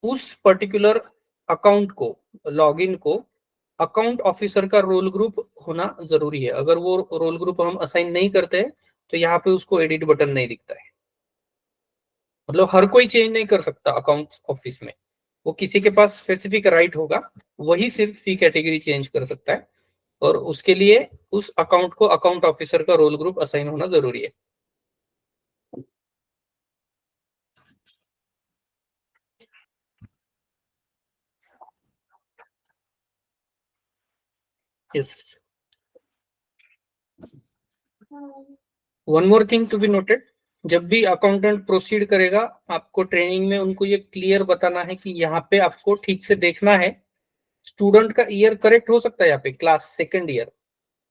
उस पर्टिकुलर अकाउंट को, लॉगिन को अकाउंट ऑफिसर का रोल ग्रुप होना जरूरी है। अगर वो रोल ग्रुप हम असाइन नहीं करते हैं तो यहाँ पे उसको एडिट बटन नहीं दिखता है। मतलब हर कोई चेंज नहीं कर सकता अकाउंट ऑफिस में, वो किसी के पास स्पेसिफिक राइट होगा, वही सिर्फ फी कैटेगरी चेंज कर सकता है, और उसके लिए उस अकाउंट को अकाउंट ऑफिसर का रोल ग्रुप असाइन होना जरूरी है। Yes. One more thing to be noted, जब भी अकाउंटेंट प्रोसीड करेगा आपको ट्रेनिंग में उनको ये क्लियर बताना है कि यहाँ पे आपको ठीक से देखना है। स्टूडेंट का ईयर करेक्ट हो सकता है यहाँ पे क्लास सेकंड ईयर,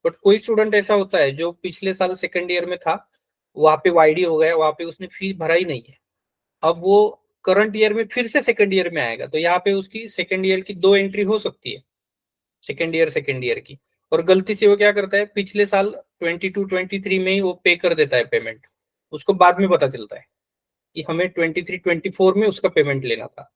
बट कोई स्टूडेंट ऐसा होता है जो पिछले साल सेकंड ईयर में था, वहां पे वाईडी हो गया, वहां पे उसने फी भरा ही नहीं है, अब वो करंट ईयर में फिर से सेकंड ईयर में आएगा, तो यहाँ पे उसकी सेकंड ईयर की 2 एंट्री हो सकती है, सेकंड ईयर की, और गलती से वो क्या करता है पिछले साल 22-23 में ही वो पे कर देता है पेमेंट, उसको बाद में पता चलता है कि हमें 23-24 में उसका पेमेंट लेना था।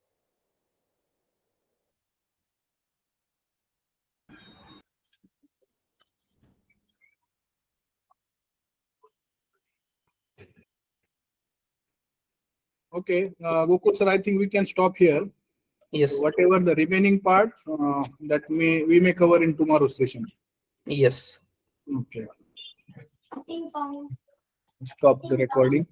Okay, Gokul sir, I think we can stop here. Yes, Whatever the remaining part that we may cover in tomorrow's session. yes. Okay. Stop the recording.